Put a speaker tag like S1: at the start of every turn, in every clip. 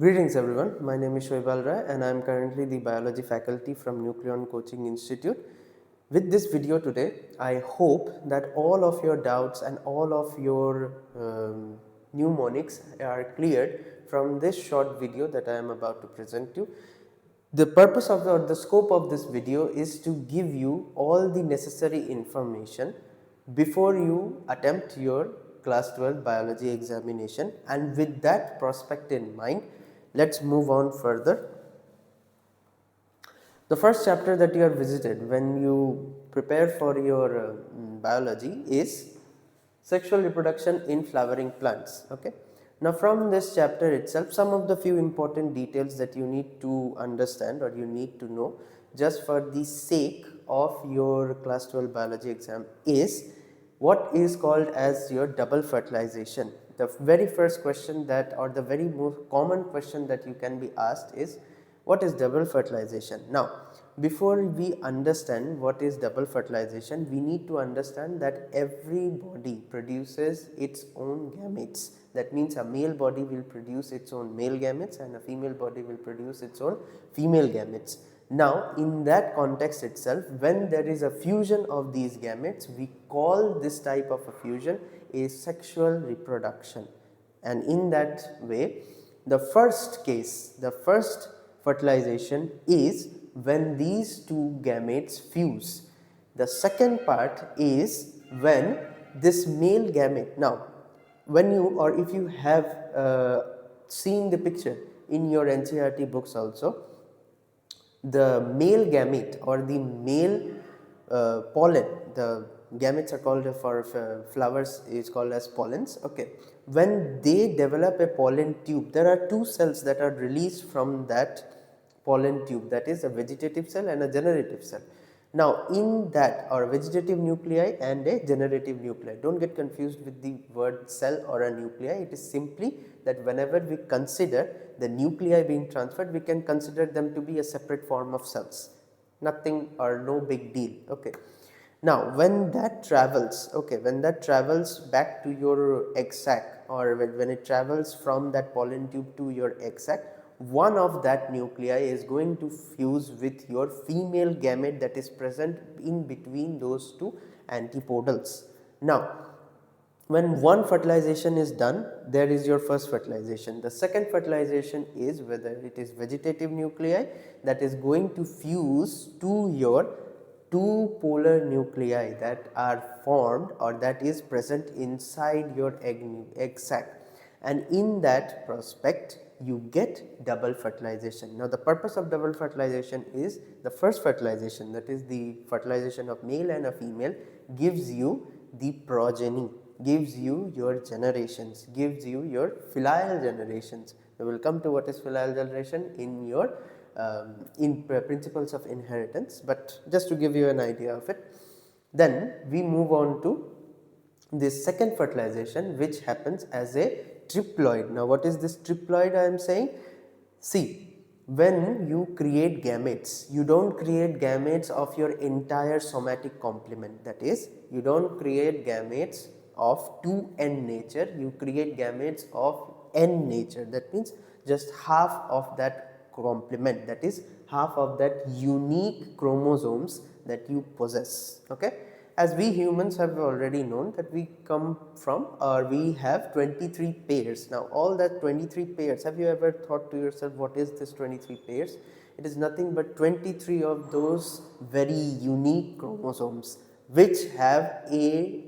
S1: Greetings everyone, my name is Shoibal Rai and I am currently the biology faculty from Nucleon Coaching Institute. With this video today, I hope that all of your doubts and all of your mnemonics are cleared from this short video that I am about to present you. The purpose of the scope of this video is to give you all the necessary information before you attempt your class 12 biology examination, and with that prospect in mind, let's move on further. The first chapter that you are visited when you prepare for your biology is sexual reproduction in flowering plants. Okay. Now from this chapter itself, some of the few important details that you need to understand or you need to know just for the sake of your class 12 biology exam is what is called as your double fertilization. The very first question that, or the very most common question that you can be asked is, what is double fertilization? Now, before we understand what is double fertilization, we need to understand that every body produces its own gametes. That means a male body will produce its own male gametes and a female body will produce its own female gametes. Now, in that context itself, when there is a fusion of these gametes, we call this type of a fusion a sexual reproduction. And in that way, the first case, the first fertilization is when these two gametes fuse. The second part is when this male gamete, now when you, or if you have seen the picture in your NCERT books also, the male gamete or the male pollen, the gametes are called for flowers is called as pollens. Okay, when they develop a pollen tube, there are two cells that are released from that pollen tube, that is a vegetative cell and a generative cell. Now in that, or vegetative nuclei and a generative nuclei, don't get confused with the word cell or a nuclei. It is simply that whenever we consider the nuclei being transferred, we can consider them to be a separate form of cells, nothing or no big deal. Okay. Now when that travels, okay, when that travels back to your egg sac, or when it travels from that pollen tube to your egg sac, one of that nuclei is going to fuse with your female gamete that is present in between those two antipodals. Now when one fertilization is done, there is your first fertilization. The second fertilization is whether it is vegetative nuclei that is going to fuse to your two polar nuclei that are formed or that is present inside your egg sac, and in that prospect you get double fertilization. Now the purpose of double fertilization is the first fertilization, that is the fertilization of male and a female, gives you the progeny, gives you your generations, gives you your filial generations. We will come to what is filial generation in your principles of inheritance, but just to give you an idea of it. Then we move on to this second fertilization, which happens as a triploid. Now what is this triploid I am saying? See, when you create gametes, you don't create gametes of your entire somatic complement, that is, you don't create gametes of 2n nature, you create gametes of n nature. That means just half of that complement, that is half of that unique chromosomes that you possess. Okay, as we humans have already known that we come from, or we have 23 pairs. Now all that 23 pairs, have you ever thought to yourself, what is this 23 pairs? It is nothing but 23 of those very unique chromosomes which have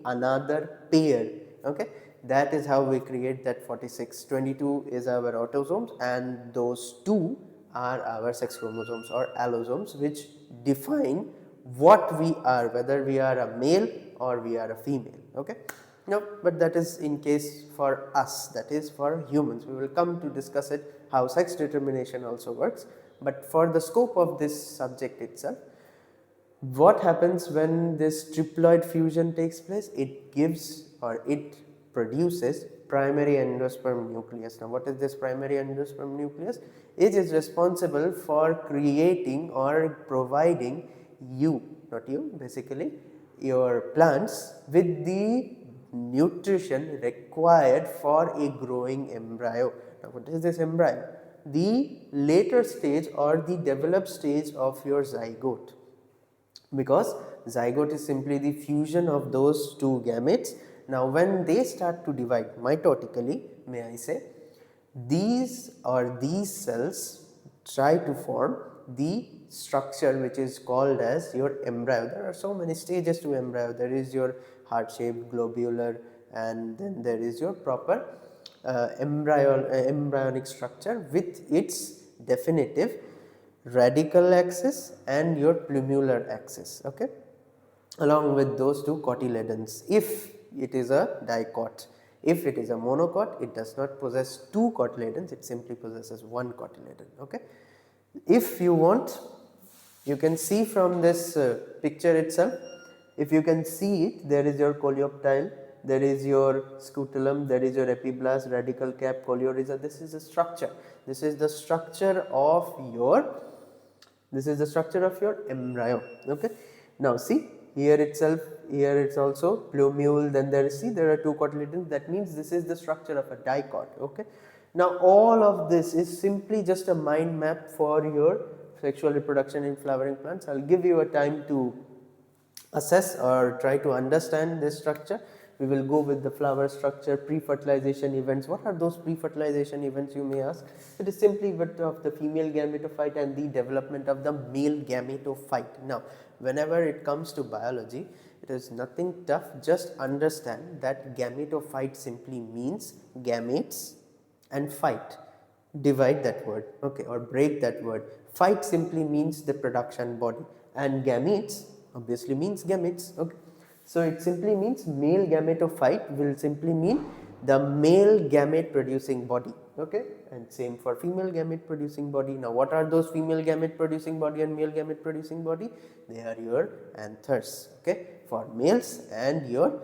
S1: another pair. Okay, that is how we create that 46. 22 is our autosomes and those two are our sex chromosomes or allosomes, which define what we are, whether we are a male or we are a female. Okay, no, but that is in case for us, that is for humans. We will come to discuss it how sex determination also works, but for the scope of this subject itself, what happens when this triploid fusion takes place? It gives, or it produces primary endosperm nucleus. Now what is this primary endosperm nucleus? It is responsible for creating or providing you, not you, basically your plants with the nutrition required for a growing embryo. Now what is this embryo? the later stage or the developed stage of your zygote, because zygote is simply the fusion of those two gametes. Now when they start to divide mitotically, may I say, these cells try to form the structure which is called as your embryo. There are so many stages to embryo. There is your heart shaped, globular, and then there is your proper embryonic structure with its definitive radical axis and your plumular axis, okay, along with those two cotyledons if it is a dicot. If it is a monocot, it does not possess two cotyledons, it simply possesses one cotyledon, okay. If you want, you can see from this picture itself, if you can see it, there is your coleoptile, there is your scutellum, there is your epiblast, radical cap, coleorhiza. This is the structure. This is the structure of your embryo, okay. Now see, here itself, here it's also plumule, then there are two cotyledons. That means this is the structure of a dicot, okay. Now all of this is simply just a mind map for your sexual reproduction in flowering plants. I'll give you a time to assess or try to understand this structure. We will go with the flower structure, pre-fertilization events. What are those pre-fertilization events, you may ask? It is simply birth of the female gametophyte and the development of the male gametophyte. Now, whenever it comes to biology, it is nothing tough. Just understand that gametophyte simply means gametes and phyte. Divide that word, okay, or break that word. Phyte simply means the production body, and gametes obviously means gametes, okay. So it simply means male gametophyte will simply mean the male gamete producing body, okay, and same for female gamete producing body. Now what are those female gamete producing body and male gamete producing body? They are your anthers, okay, for males, and your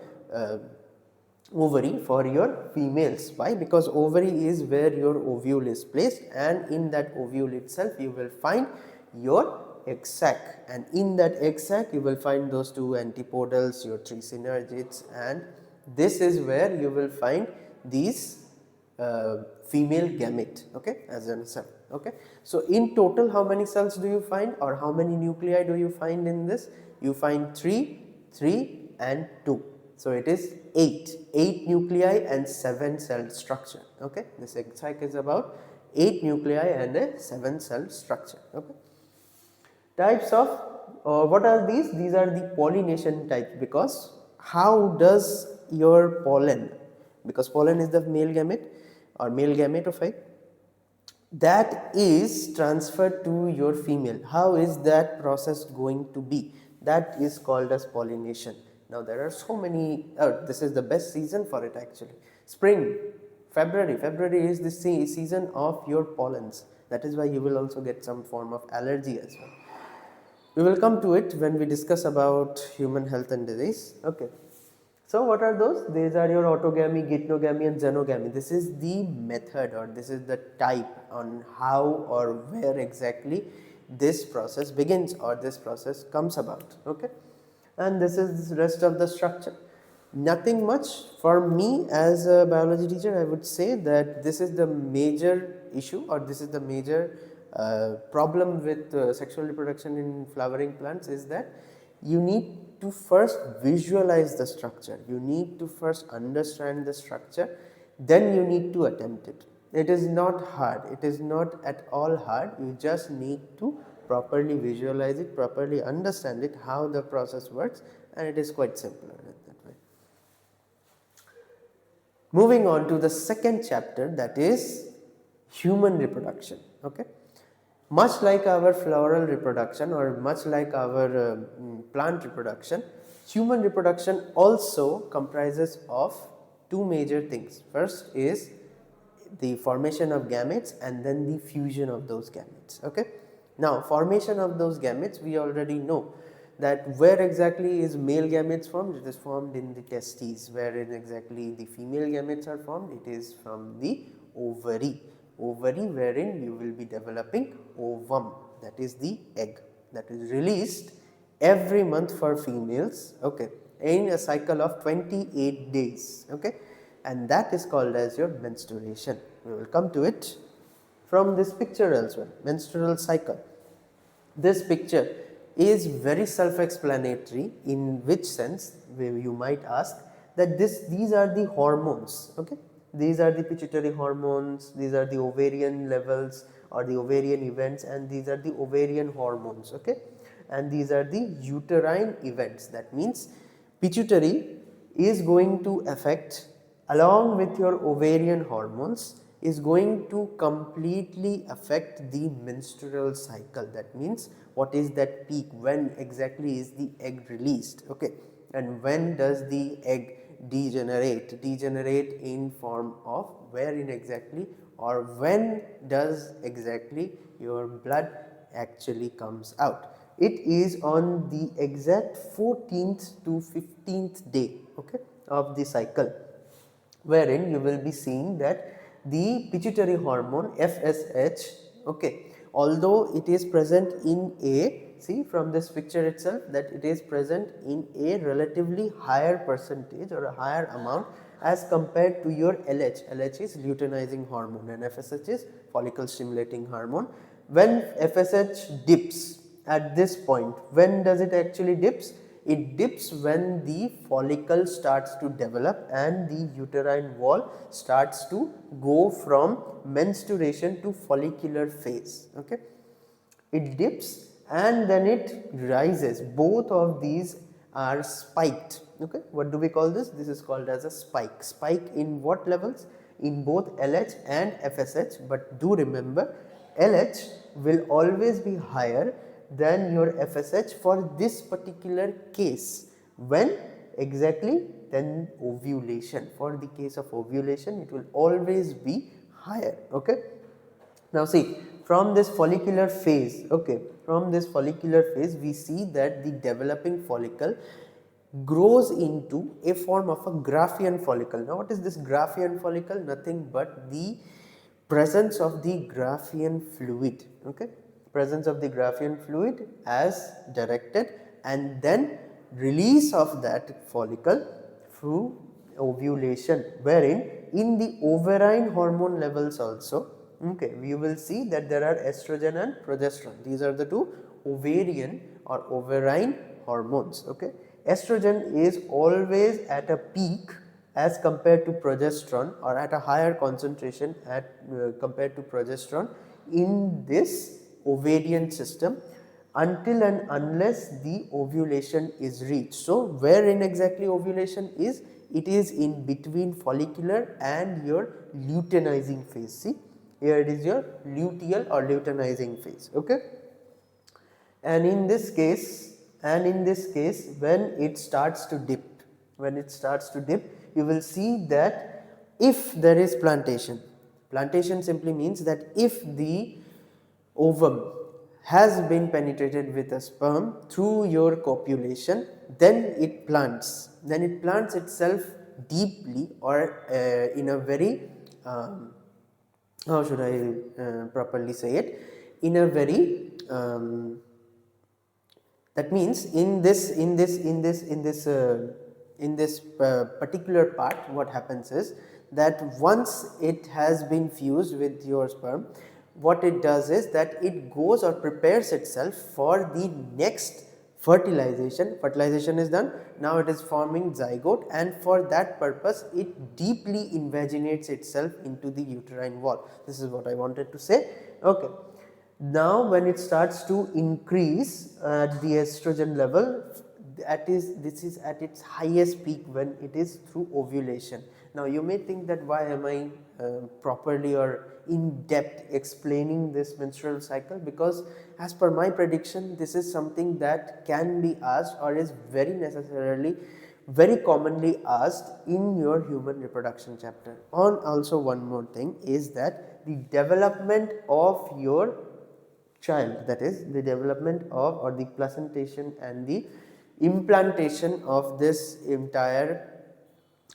S1: ovary for your females. Why? Because ovary is where your ovule is placed, and in that ovule itself you will find your egg sac, and in that egg sac you will find those two antipodals, your three synergids, and this is where you will find these female gamete, okay, as a cell, okay. So in total, how many cells do you find, or how many nuclei do you find in this? You find 3, 3 and 2. So it is 8 nuclei and 7 cell structure, okay. This egg sac is about 8 nuclei and a 7 cell structure, okay. Types of what are these? These are the pollination types, because how does your pollen, because pollen is the male gamete or male gametophyte, that is transferred to your female. How is that process going to be? That is called as pollination. Now there are so many, this is the best season for it actually. Spring, February is the season of your pollens. That is why you will also get some form of allergy as well. We will come to it when we discuss about human health and disease, okay. So what are those? These are your autogamy, geitonogamy and xenogamy. This is the method, or this is the type on how or where exactly this process begins or this process comes about, okay. And this is the rest of the structure. Nothing much. For me as a biology teacher, I would say that this is the major issue, or this is the major problem with sexual reproduction in flowering plants, is that you need to first visualize the structure, you need to first understand the structure, then you need to attempt it. It is not hard, it is not at all hard, you just need to properly visualize it, properly understand it, how the process works, and it is quite simpler that way. Moving on to the second chapter, that is human reproduction, okay. Much like our floral reproduction or much like our plant reproduction, human reproduction also comprises of two major things. First is the formation of gametes and then the fusion of those gametes, okay. Now formation of those gametes, we already know that where exactly is male gametes formed? It is formed in the testes. Wherein exactly the female gametes are formed? It is from the ovary. Ovary, wherein you will be developing ovum, that is the egg that is released every month for females, okay, in a cycle of 28 days, okay, and that is called as your menstruation. We will come to it. from this picture as well, menstrual cycle. This picture is very self-explanatory, in which sense you might ask that these are the hormones, okay? These are the pituitary hormones, these are the ovarian levels or the ovarian events, and these are the ovarian hormones, okay? And these are the uterine events. That means pituitary is going to affect, along with your ovarian hormones, is going to completely affect the menstrual cycle. That means what is that peak, when exactly is the egg released, okay, and when does the egg degenerate in form of wherein exactly, or when does exactly your blood actually comes out. It is on the exact 14th to 15th day, okay, of the cycle, wherein you will be seeing that the pituitary hormone FSH, okay, although it is present in a, see from this picture itself that it is present in a relatively higher percentage or a higher amount as compared to your LH. LH is luteinizing hormone and FSH is follicle stimulating hormone. When FSH dips at this point, when does it actually dips? It dips when the follicle starts to develop and the uterine wall starts to go from menstruation to follicular phase, okay. It dips and then it rises. Both of these are spiked, okay. What do we call this? This is called as a spike. Spike in what levels? In both LH and FSH, but do remember LH will always be higher than your FSH for this particular case. When exactly? Then ovulation. For the case of ovulation, it will always be higher, okay. Now see, from this follicular phase, okay, from this follicular phase we see that the developing follicle grows into a form of a Graafian follicle. Now what is this Graafian follicle? Nothing but the presence of the Graafian fluid, okay, presence of the Graafian fluid as directed, and then release of that follicle through ovulation, wherein in the ovarian hormone levels also, okay, we will see that there are estrogen and progesterone. These are the two ovarian or ovarian hormones, okay. Estrogen is always at a peak as compared to progesterone, or at a higher concentration at compared to progesterone in this ovarian system, until and unless the ovulation is reached. So wherein exactly ovulation is? It is in between follicular and your luteinizing phase. See, here it is your luteal or luteinizing phase, okay. And in this case, when it starts to dip, you will see that if there is plantation, plantation simply means that if the ovum has been penetrated with a sperm through your copulation, then it plants itself deeply, or in a very how should I properly say it, in a very that means in this particular part, what happens is that once it has been fused with your sperm, what it does is that it goes or prepares itself for the next fertilization. Fertilization is done, now it is forming zygote, and for that purpose it deeply invaginates itself into the uterine wall. This is what I wanted to say, okay. Now when it starts to increase at the estrogen level, this is at its highest peak when it is through ovulation. Now you may think that why am I properly or in depth explaining this menstrual cycle, because as per my prediction this is something that can be asked or is very commonly asked in your human reproduction chapter. On also one more thing is that the development of your child, that is the development of, or the placentation and the implantation of this entire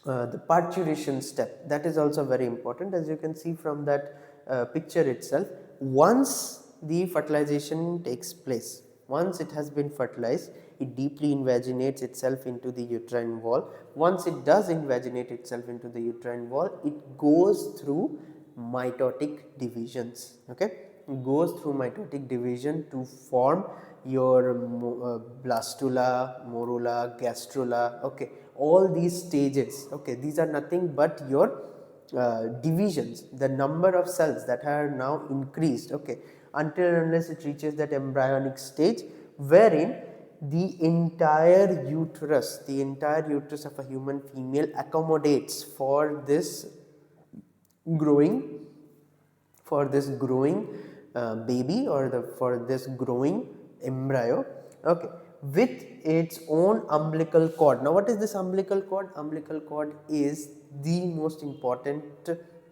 S1: the parturition step, that is also very important. As you can see from that picture itself, once the fertilization takes place, once it has been fertilized, it deeply invaginates itself into the uterine wall. Once it does invaginate itself into the uterine wall, it goes through mitotic divisions. Okay, it goes through mitotic division to form your blastula, morula, gastrula. Okay, all these stages. Okay, these are nothing but your divisions, the number of cells that are now increased, okay, until and unless it reaches that embryonic stage wherein the entire uterus of a human female accommodates for this growing, baby, or for this growing embryo, okay, with its own umbilical cord. Now what is this umbilical cord? Umbilical cord is the most important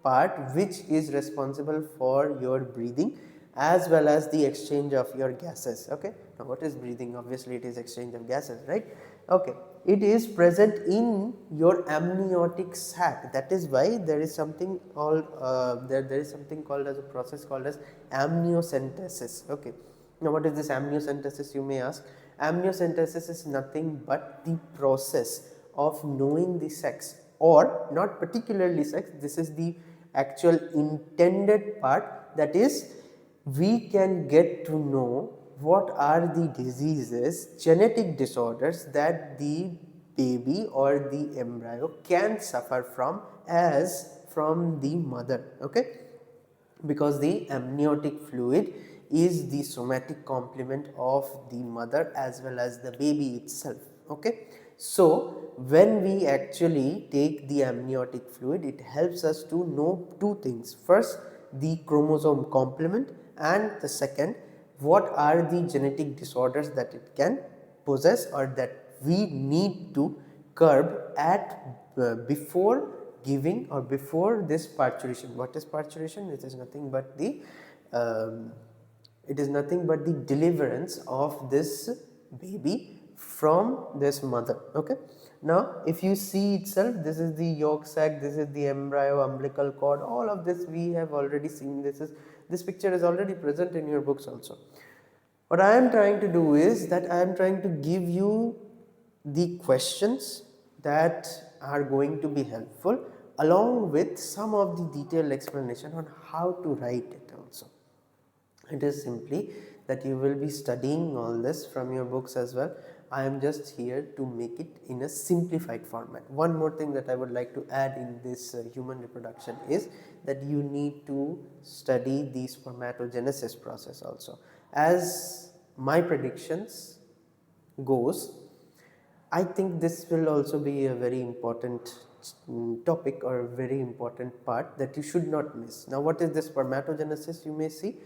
S1: part which is responsible for your breathing as well as the exchange of your gases. Okay, now what is breathing? Obviously it is exchange of gases, right? Okay, it is present in your amniotic sac. That is why there is something called there is something called as a process called as amniocentesis. Okay, now what is this amniocentesis, you may ask? Amniocentesis is nothing but the process of knowing the sex, or not particularly sex, this is the actual intended part, that is we can get to know what are the diseases, genetic disorders that the baby or the embryo can suffer from as from the mother. Okay, because the amniotic fluid is the somatic complement of the mother as well as the baby itself. Okay, so when we actually take the amniotic fluid, it helps us to know two things. First, the chromosome complement, and the second, what are the genetic disorders that it can possess or that we need to curb at before giving or before this parturition. What is parturition? It is nothing but the deliverance of this baby from this mother. Okay, now if you see itself, this is the yolk sac, this is the embryo, umbilical cord, all of this we have already seen. This picture is already present in your books also. What I am trying to do is that I am trying to give you the questions that are going to be helpful, along with some of the detailed explanation on how to write it also. It is simply that you will be studying all this from your books as well. I am just here to make it in a simplified format. One more thing that I would like to add in this human reproduction is that you need to study the spermatogenesis process also. As my predictions goes, I think this will also be a very important topic or a very important part that you should not miss. Now what is the spermatogenesis, you may see?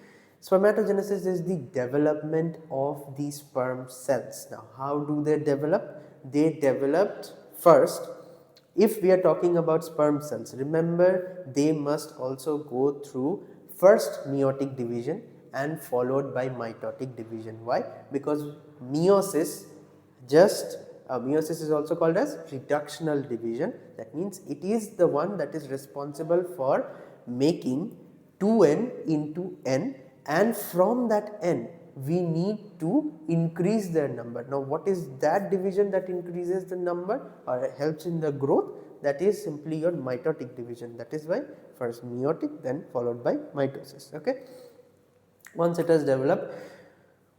S1: Spermatogenesis is the development of the sperm cells. Now how do they develop? They developed first, if we are talking about sperm cells, remember they must also go through first meiotic division and followed by mitotic division. Why? Because meiosis meiosis is also called as reductional division. That means it is the one that is responsible for making 2n into n, and from that n we need to increase their number. Now what is that division that increases the number or helps in the growth? That is simply your mitotic division. That is why first meiotic, then followed by mitosis. Okay, once it has developed,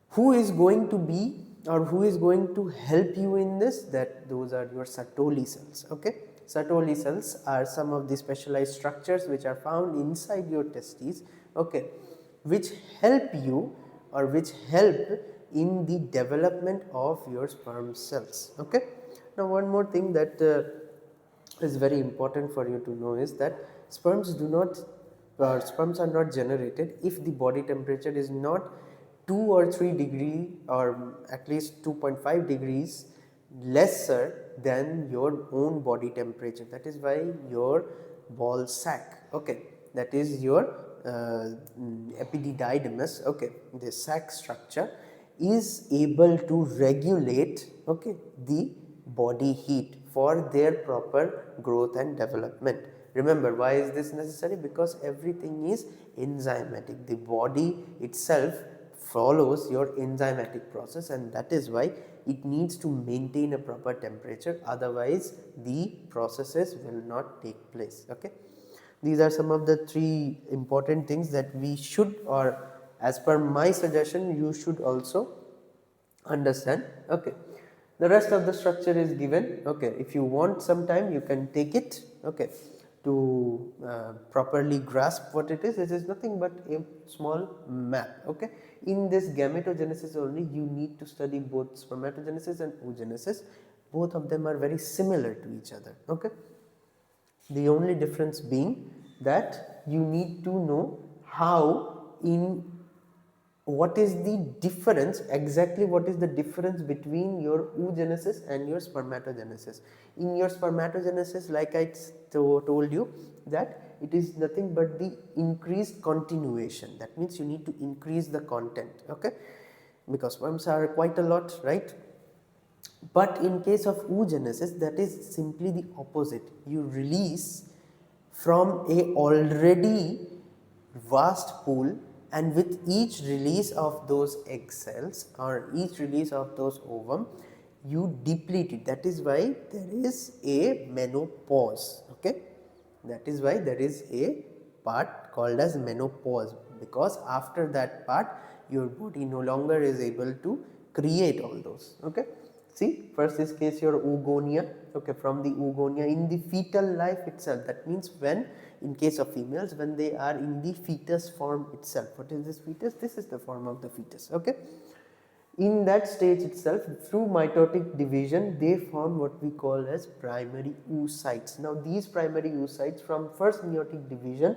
S1: who is going to be or who is going to help you in this? That those are your Sertoli cells. Okay, Sertoli cells are some of the specialized structures which are found inside your testes, okay, which help you or which help in the development of your sperm cells. Okay, now one more thing that is very important for you to know is that sperms are not generated if the body temperature is not 2 or 3 degree or at least 2.5 degrees lesser than your own body temperature. That is why your ball sac, okay, that is your epididymitis, okay, the sac structure is able to regulate, okay, the body heat for their proper growth and development. Remember, why is this necessary? Because everything is enzymatic. The body itself follows your enzymatic process, and that is why it needs to maintain a proper temperature, otherwise the processes will not take place. Okay, These are some of the 3 important things that we should, or as per my suggestion, you should also understand. Okay, the rest of the structure is given. Okay, if you want some time, you can take it, okay, to properly grasp what it is. It is nothing but a small map. Okay, in this gametogenesis only you need to study both spermatogenesis and oogenesis. Both of them are very similar to each other. Okay, the only difference being that you need to know how, in what is the difference, exactly what is the difference between your oogenesis and your spermatogenesis. In your spermatogenesis, like I told you, that it is nothing but the increased continuation. That means you need to increase the content, okay, because sperms are quite a lot, right? But in case of oogenesis, that is simply the opposite. You release from a already vast pool, and with each release of those egg cells or each release of those ovum, you deplete it. That is why there is a menopause. Okay, that is why there is a part called as menopause, because after that part your body no longer is able to create all those. Okay, see, first is case your oogonia. Okay, from the oogonia in the fetal life itself, that means when, in case of females, when they are in the fetus form itself. What is this fetus? This is the form of the fetus. Okay, in that stage itself, through mitotic division, they form what we call as primary oocytes. Now these primary oocytes from first meiotic division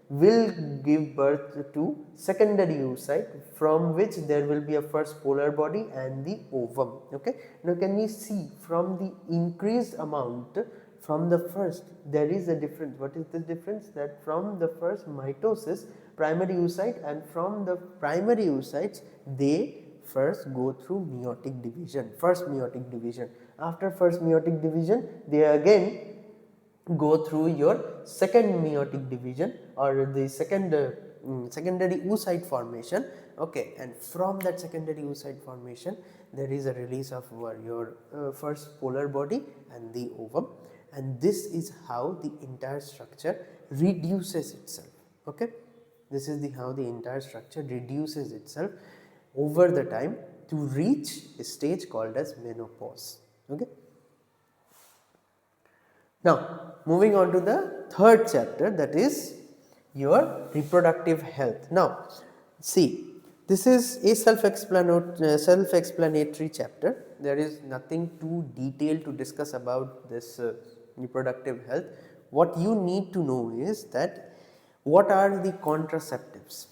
S1: will give birth to secondary oocyte, from which there will be a first polar body and the ovum. Okay, now can you see from the increased amount from the first, there is a difference. What is the difference? That from the first mitosis, primary oocyte, and from the primary oocytes, they first go through meiotic division, first meiotic division. After first meiotic division, they again go through your second meiotic division, or the secondary oocyte formation. Okay, and from that secondary oocyte formation, there is a release of your first polar body and the ovum, and this is how the entire structure reduces itself. Okay, this is the how the entire structure reduces itself over the time to reach a stage called as menopause. Okay. Now moving on to the third chapter, that is your reproductive health. Now see, this is a self-explanatory chapter. There is nothing too detailed to discuss about this reproductive health. What you need to know is that what are the contraceptives,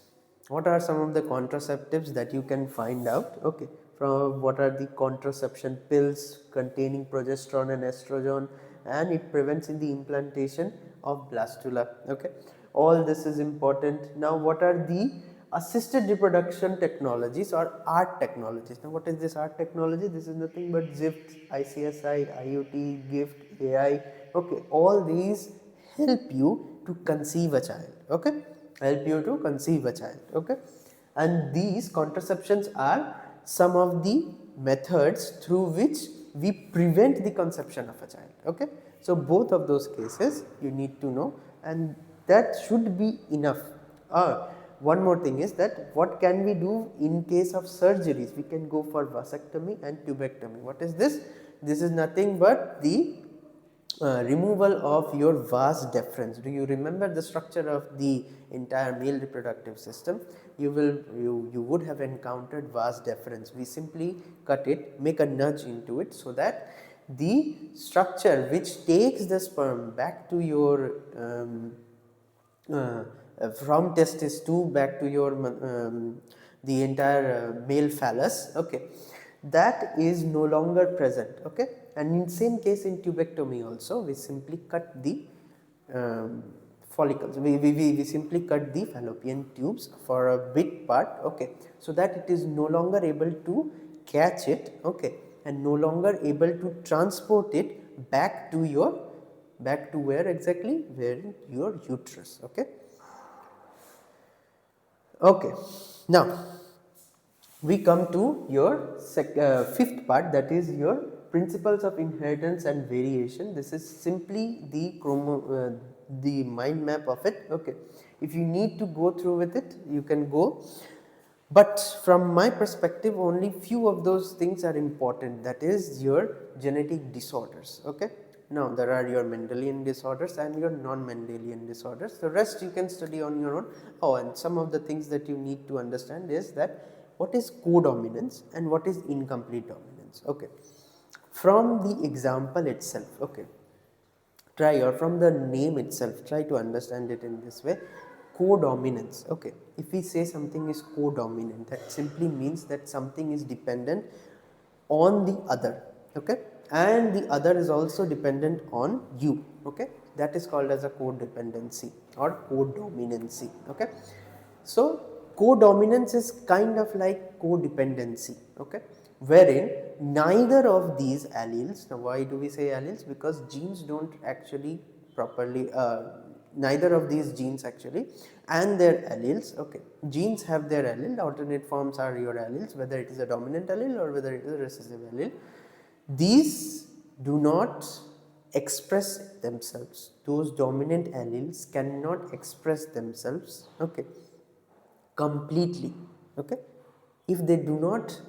S1: what are some of the contraceptives that you can find out. Okay, from what are the contraception pills containing progesterone and estrogen, and it prevents in the implantation of blastula. Okay, all this is important. Now what are the assisted reproduction technologies or ART technologies? Now what is this ART technology? This is nothing but ZIFT, ICSI, IUT, GIFT, AI. Okay, all these help you to conceive a child. Okay, help you to conceive a child. Okay, and these contraceptions are some of the methods through which we prevent the conception of a child. Okay, so both of those cases you need to know, and that should be enough. One more thing is that what can we do in case of surgeries? We can go for vasectomy and tubectomy. What is this? This is nothing but the removal of your vas deferens. Do you remember the structure of the entire male reproductive system? You would have encountered vas deferens. We simply cut it, make a nudge into it, so that the structure which takes the sperm back to your from testis to back to your the entire male phallus. Okay, that is no longer present. Okay, and in same case in tubectomy also, we simply cut the follicles, we simply cut the fallopian tubes for a big part. Okay, so that it is no longer able to catch it. Okay, and no longer able to transport it back to your, back to where exactly? Where? Your uterus. Okay. Okay, now we come to your fifth part, that is your principles of inheritance and variation. This is simply the the mind map of it. Okay, if you need to go through with it, you can go, but from my perspective only few of those things are important, that is your genetic disorders. Okay, now there are your Mendelian disorders and your non-Mendelian disorders, the rest you can study on your own. Oh, and some of the things that you need to understand is that what is codominance and what is incomplete dominance. Okay, from the example itself, okay, try, or from the name itself, try to understand it in this way. Codominance. Okay, if we say something is codominant, that simply means that something is dependent on the other. Okay, and the other is also dependent on you. Okay, that is called as a codependency or codominancy. Okay, so codominance is kind of like codependency. Okay, wherein neither of these alleles, now why do we say alleles, because genes don't actually properly, neither of these genes actually and their alleles. Okay, genes have their allele, alternate forms are your alleles, whether it is a dominant allele or whether it is a recessive allele. These do not express themselves, those dominant alleles cannot express themselves, okay, completely. Okay, if they do not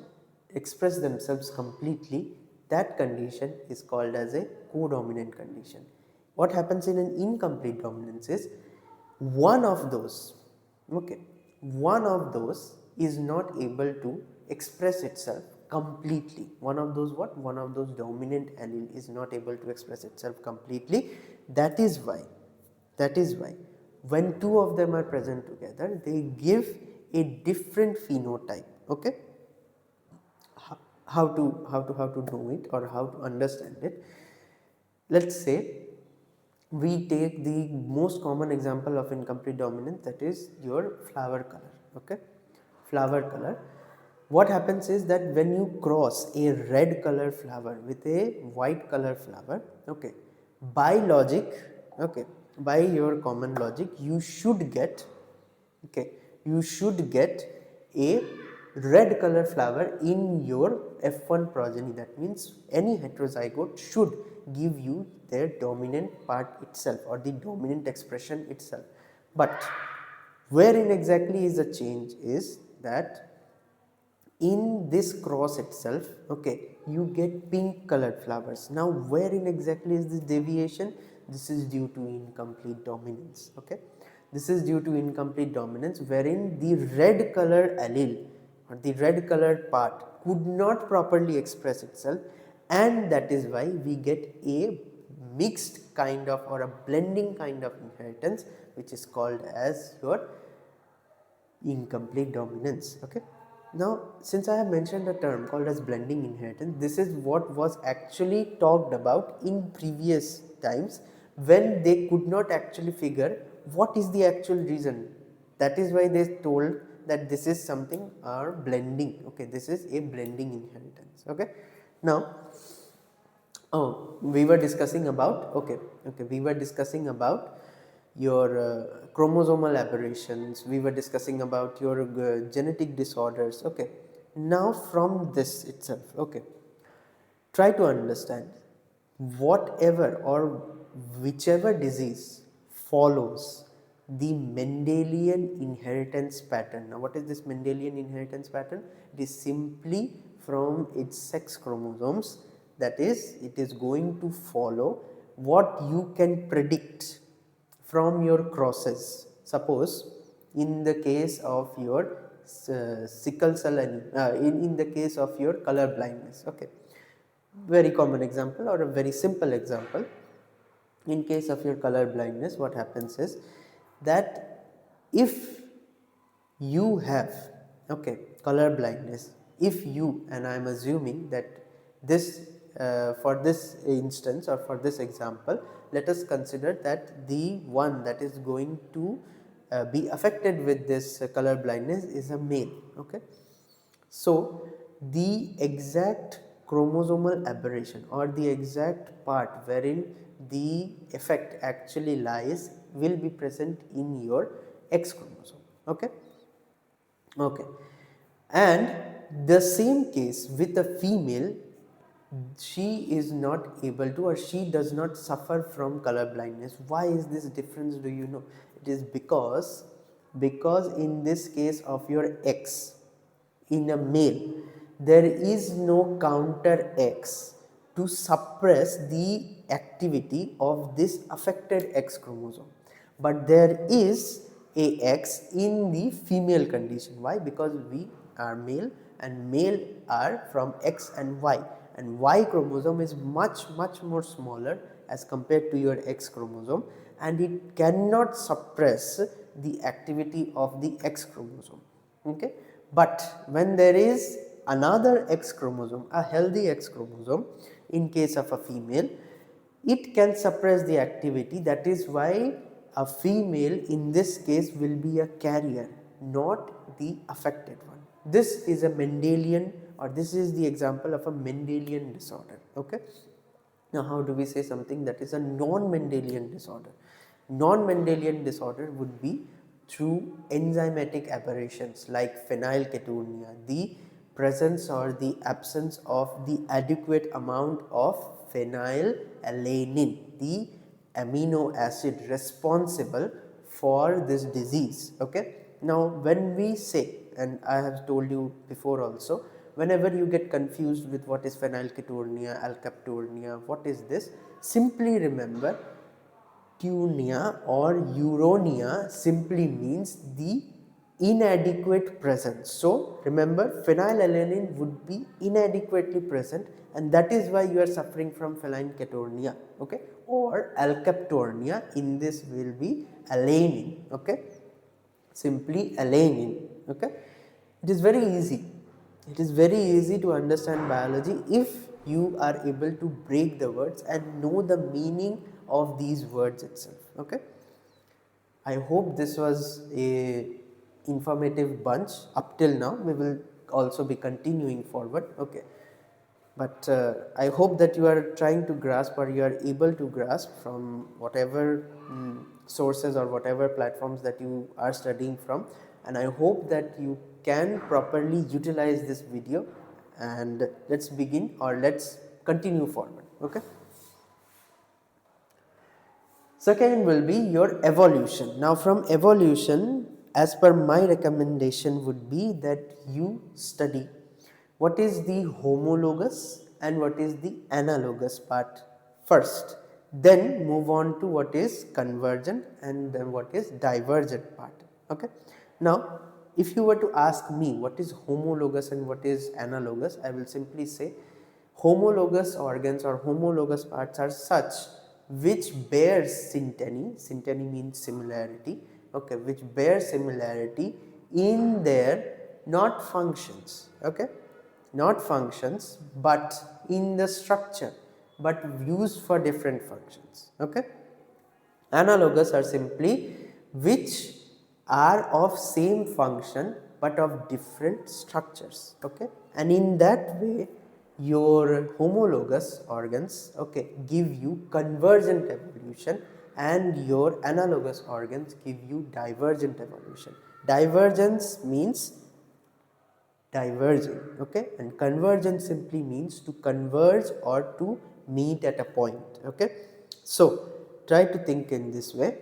S1: express themselves completely, that condition is called as a codominant condition. What happens in an incomplete dominance is one of those, okay, one of those is not able to express itself completely. One of those what? One of those dominant allele is not able to express itself completely. That is why, that is why when two of them are present together, they give a different phenotype. Okay, how to know it or how to understand it? Let's say we take the most common example of incomplete dominance, that is your flower color. Okay, flower color. What happens is that when you cross a red color flower with a white color flower, okay, by logic, okay, by your common logic, you should get, okay, you should get a red color flower in your F1 progeny. That means any heterozygote should give you their dominant part itself or the dominant expression itself. But wherein exactly is the change is that in this cross itself, okay, you get pink colored flowers. Now wherein exactly is this deviation? This is due to incomplete dominance. Okay, this is due to incomplete dominance, wherein the red color allele or the red colored part could not properly express itself, and that is why we get a mixed kind of or a blending kind of inheritance, which is called as your incomplete dominance. Okay, now since I have mentioned a term called as blending inheritance, this is what was actually talked about in previous times when they could not actually figure what is the actual reason. That is why they told that this is something or blending. Okay, this is a blending inheritance. Okay, now, oh, we were discussing about, okay, we were discussing about your chromosomal aberrations, we were discussing about your genetic disorders. Okay, now from this itself, okay, try to understand whatever or whichever disease follows the Mendelian inheritance pattern. Now what is this Mendelian inheritance pattern? It is simply from its sex chromosomes, that is, it is going to follow what you can predict from your crosses. Suppose in the case of your sickle cell anemia, in the case of your color blindness. Okay, very common example or a very simple example. In case of your color blindness, what happens is that if you have, okay, color blindness, if you, and I am assuming that this for this instance or for this example, let us consider that the one that is going to be affected with this color blindness is a male. Okay, so the exact chromosomal aberration or the exact part wherein the effect actually lies will be present in your X chromosome. Okay, okay, and the same case with a female, she is not able to, or she does not suffer from color blindness. Why is this difference? Do you know? It is because in this case of your X, in a male, there is no counter X to suppress the activity of this affected X chromosome, but there is a X in the female condition. Why? Because we are male and male are from X and Y chromosome is much more smaller as compared to your X chromosome, and it cannot suppress the activity of the X chromosome. Okay, but when there is another X chromosome, a healthy X chromosome, in case of a female, it can suppress the activity. That is why a female in this case will be a carrier, not the affected one. This is a Mendelian, or this is the example of a Mendelian disorder. Okay. Now, how do we say something that is a non-Mendelian disorder? Non-Mendelian disorder would be through enzymatic aberrations like phenylketonuria, the presence or the absence of the adequate amount of phenylalanine, the amino acid responsible for this disease. Okay. Now, when we say, and I have told you before also, whenever you get confused with what is phenylketonuria, alkaptonuria, what is this, simply remember tunia or uronia simply means the inadequate presence. So, remember, phenylalanine would be inadequately present, and that is why you are suffering from phenylketonuria. Okay, or alkaptonuria, in this will be alanine. Okay, simply alanine. Okay, it is very easy. It is very easy to understand biology if you are able to break the words and know the meaning of these words itself. Okay, I hope this was a informative bunch up till now. We will also be continuing forward. Okay, but I hope that you are trying to grasp, or you are able to grasp from whatever sources or whatever platforms that you are studying from, and I hope that you can properly utilize this video, and let's begin, or let's continue forward. Okay. Second will be your evolution. Now, from evolution, as per my recommendation would be that you study what is the homologous and what is the analogous part first, then move on to what is convergent and then what is divergent part. Okay. Now, if you were to ask me what is homologous and what is analogous, I will simply say homologous organs or homologous parts are such which bears synteny means similarity, okay, which bear similarity in their not functions, okay, not functions but in the structure, but used for different functions. Okay. Analogous are simply which are of same function but of different structures. Okay, and in that way your homologous organs, okay, give you convergent evolution, and your analogous organs give you divergent evolution. Divergence means diverging, okay, and convergence simply means to converge or to meet at a point. Okay, so try to think in this way.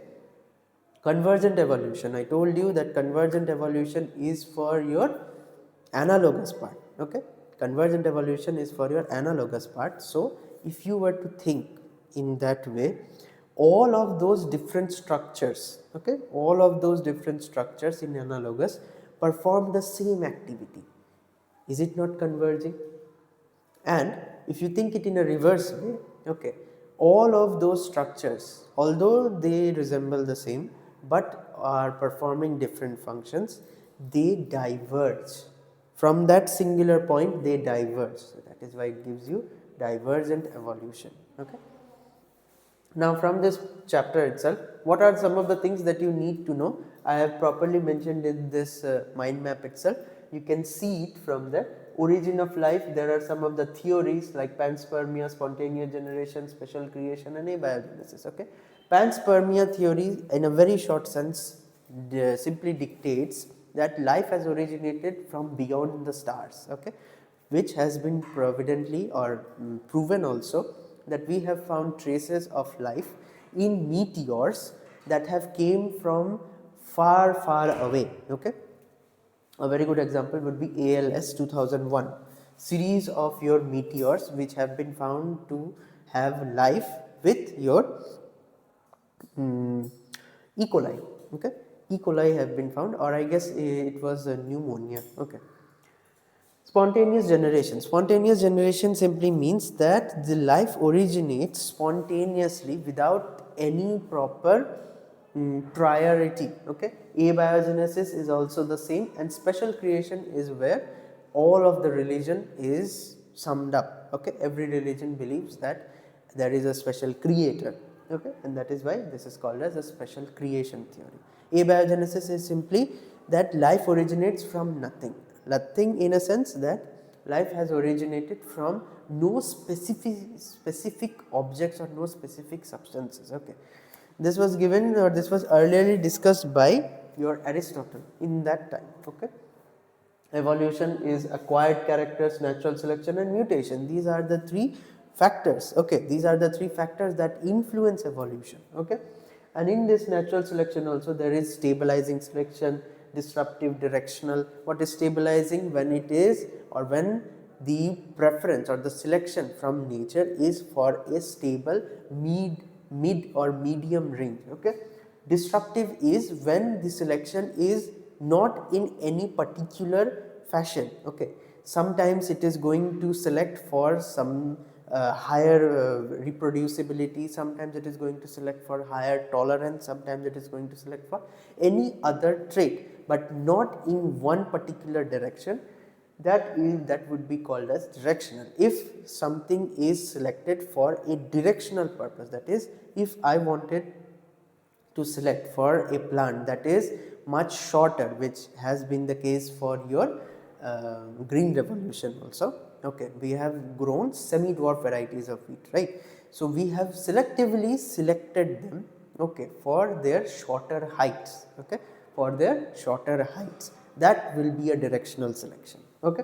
S1: Convergent evolution, I told you that convergent evolution is for your analogous part. Okay, convergent evolution is for your analogous part. So if you were to think in that way, all of those different structures, okay, all of those different structures in analogous perform the same activity. Is it not converging? And if you think it in a reverse way, okay, all of those structures, although they resemble the same but are performing different functions, they diverge. From that singular point, they diverge. So that is why it gives you divergent evolution. Okay. Now, from this chapter itself, what are some of the things that you need to know? I have properly mentioned in this mind map itself. You can see it from the origin of life. There are some of the theories like panspermia, spontaneous generation, special creation, and abiogenesis. Okay, panspermia theory, in a very short sense, simply dictates that life has originated from beyond the stars. Okay, which has been providently or proven also that we have found traces of life in meteors that have came from far away. Okay, a very good example would be ALS 2001, series of your meteors which have been found to have life with your E. coli. Okay, E. coli have been found, or I guess it was a pneumonia. Okay. Spontaneous generation. Spontaneous generation simply means that the life originates spontaneously without any proper priority. Okay, abiogenesis is also the same, and special creation is where all of the religion is summed up. Okay, every religion believes that there is a special creator. Okay, and that is why this is called as a special creation theory. Abiogenesis is simply that life originates from nothing. Nothing in a sense that life has originated from no specific objects or no specific substances. Okay, this was given, or this was earlier discussed by your Aristotle in that time. Okay, evolution is acquired characters, natural selection and mutation. These are the three factors. Okay, these are the three factors that influence evolution. Okay, and in this natural selection also there is stabilizing selection, disruptive, directional. What is stabilizing? When it is, or when the preference or the selection from nature is for a stable mid or medium range. Okay, disruptive is when the selection is not in any particular fashion. Okay, sometimes it is going to select for some higher reproducibility, sometimes it is going to select for higher tolerance, sometimes it is going to select for any other trait, but not in one particular direction. That would be called as directional. If something is selected for a directional purpose, that is, if I wanted to select for a plant that is much shorter, which has been the case for your green revolution also. Okay, we have grown semi-dwarf varieties of wheat, right? So we have selectively selected them, okay, for their shorter heights. Okay, for their shorter heights, that will be a directional selection. Okay,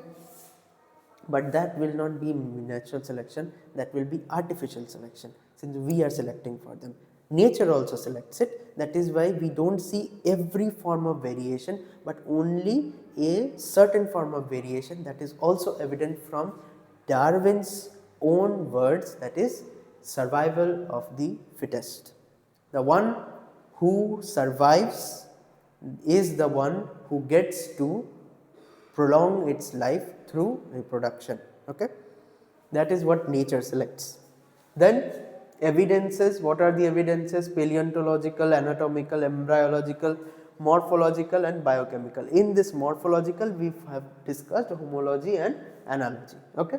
S1: but that will not be natural selection, that will be artificial selection, since we are selecting for them. Nature also selects it. That is why we don't see every form of variation, but only a certain form of variation that is also evident from Darwin's own words, that is survival of the fittest. The one who survives is the one who gets to prolong its life through reproduction. Okay, that is what nature selects. Then evidences. What are the evidences? Paleontological, anatomical, embryological, morphological and biochemical. In this morphological we have discussed homology and analogy. Okay,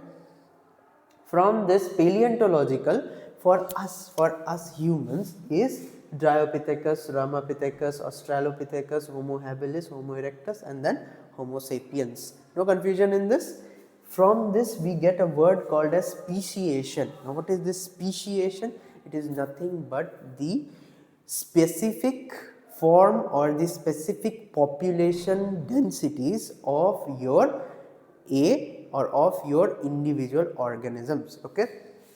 S1: from this paleontological, for us humans is Dryopithecus, Ramapithecus, Australopithecus, Homo habilis, Homo erectus and then Homo sapiens. No confusion in this. From this we get a word called as speciation. Now what is this speciation? It is nothing but the specific form or the specific population densities of your or of your individual organisms. Okay,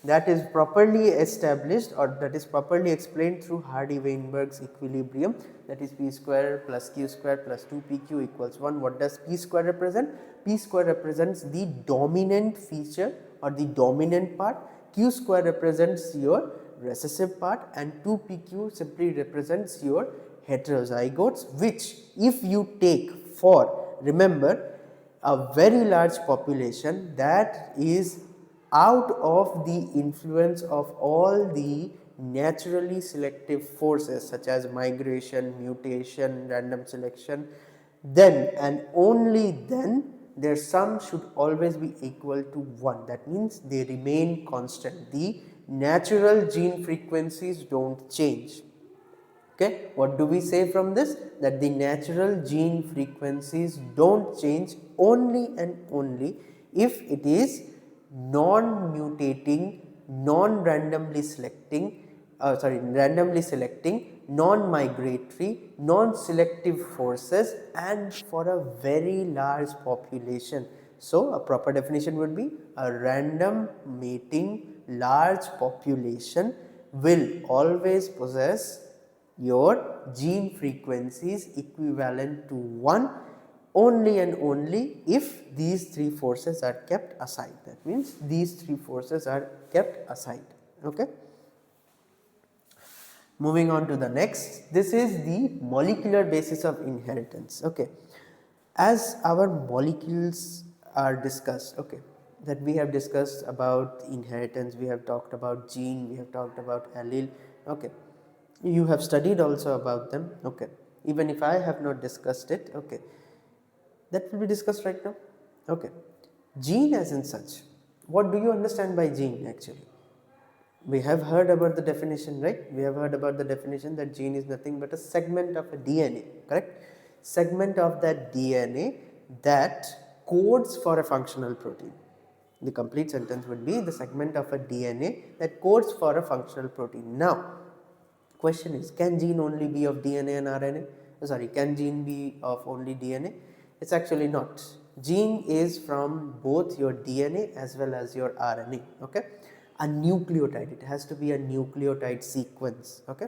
S1: that is properly established, or that is properly explained through Hardy-Weinberg's equilibrium, that is p square plus q square plus 2pq equals 1. What does p square represent? P square represents the dominant feature or the dominant part, q square represents your recessive part and 2pq simply represents your heterozygotes, which if you take for, remember, a very large population that is out of the influence of all the naturally selective forces such as migration, mutation, random selection, then and only then their sum should always be equal to 1. That means they remain constant. The natural gene frequencies don't change. Okay, what do we say from this? That the natural gene frequencies don't change only and only if it is non-mutating, non-randomly selecting, randomly selecting, non-migratory, non-selective forces and for a very large population. So a proper definition would be a random mating large population will always possess your gene frequencies equivalent to 1 only and only if these three forces are kept aside. That means these three forces are kept aside. Okay. Moving on to the next, this is the molecular basis of inheritance. Okay. As our molecules are discussed, okay, that we have discussed about inheritance, we have talked about gene, we have talked about allele, okay, you have studied also about them, okay, even if I have not discussed it, okay, that will be discussed right now, okay. Gene as in such, what do you understand by gene actually? We have heard about the definition, right? We have heard about the definition that gene is nothing but a segment of a DNA, correct? Segment of that DNA that codes for a functional protein. The complete sentence would be the segment of a DNA that codes for a functional protein. Now, question is, can gene only be of DNA and RNA? Sorry, can gene be of only DNA? It's actually not. Gene is from both your DNA as well as your RNA, okay? A nucleotide, it has to be a nucleotide sequence, okay?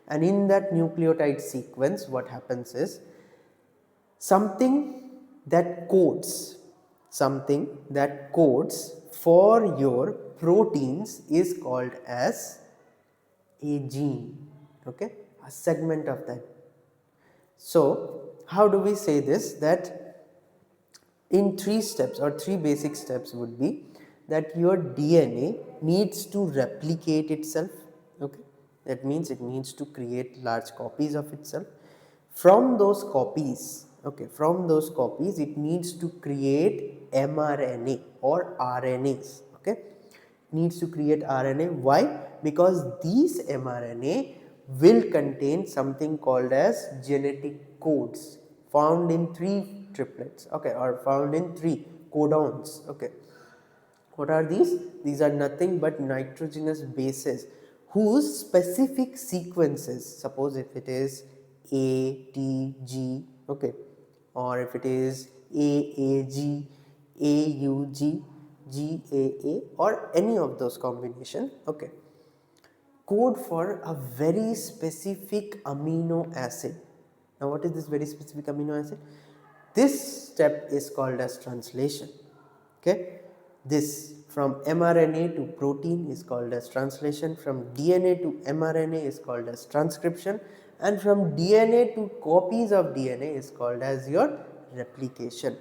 S1: And in that nucleotide sequence, what happens is something that codes for your proteins is called as a gene, okay, a segment of that. So how do we say this? That in 3 steps or 3 basic steps would be that your DNA needs to replicate itself, okay, that means it needs to create large copies of itself. From those copies, okay, from those copies it needs to create mRNA or RNAs, okay, needs to create RNA. Why? Because these mRNA will contain something called as genetic codes found in 3 triplets, okay, or found in 3 codons, okay. What are these? These are nothing but nitrogenous bases whose specific sequences, suppose if it is A, T, G, okay, or if it is AAG, AUG, GAA, or any of those combination, okay, code for a very specific amino acid. Now what is this very specific amino acid? This step is called as translation, okay. This from mRNA to protein is called as translation, from DNA to mRNA is called as transcription, and from DNA to copies of DNA is called as your replication.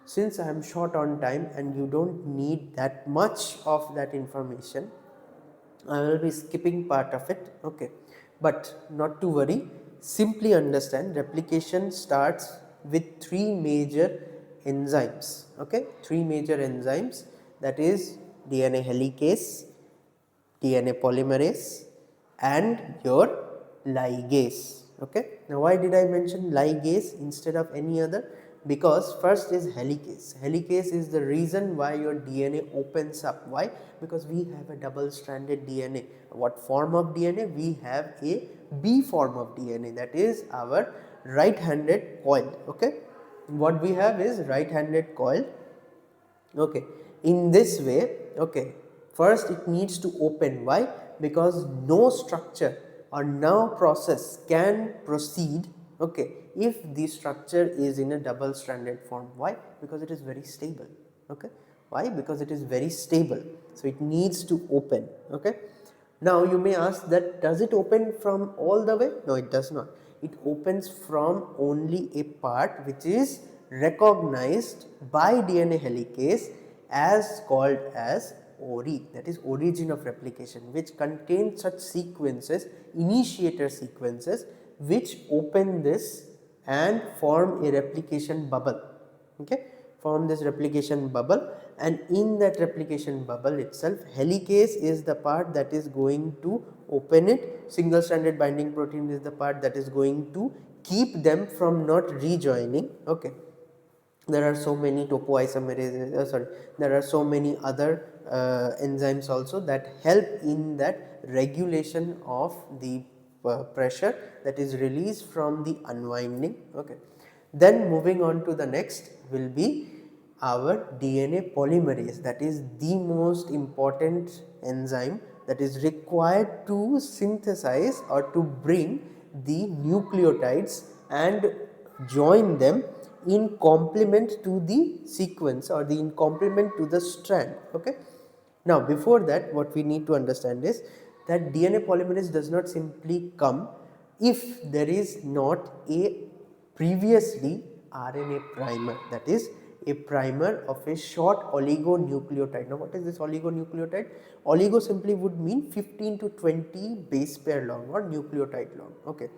S1: Since I am short on time and you don't need that much of that information, I will be skipping part of it, okay, but not to worry, simply understand replication starts with 3 major enzymes, okay, 3 major enzymes, that is DNA helicase, DNA polymerase and your ligase, okay. Now why did I mention ligase instead of any other? Because first is helicase. Helicase is the reason why your DNA opens up. Why? Because we have a double stranded DNA. What form of DNA? We have a B form of DNA, that is our right handed coil, okay. What we have is right handed coil, okay. In this way, okay, first it needs to open. Why? Because no structure or no process can proceed, okay, if the structure is in a double stranded form. Why? Because it is very stable, okay. Why? Because it is very stable, so it needs to open, okay. Now you may ask that does it open from all the way? No, it does not. It opens from only a part which is recognized by DNA helicase as called as ORI, that is origin of replication, which contains such sequences, initiator sequences, which open this and form a replication bubble, okay, form this replication bubble, and in that replication bubble itself helicase is the part that is going to open it, single stranded binding protein is the part that is going to keep them from not rejoining, okay. There are so many topoisomerases, there are so many other enzymes also that help in that regulation of the pressure that is released from the unwinding, okay. Then moving on to the next will be our DNA polymerase, that is the most important enzyme that is required to synthesize or to bring the nucleotides and join them in complement to the sequence or the in complement to the strand. Okay. Now before that, what we need to understand is that DNA polymerase does not simply come if there is not a previously RNA primer, that is a primer of a short oligonucleotide. Now what is this oligonucleotide? Oligo simply would mean 15 to 20 base pair long or nucleotide long. Okay,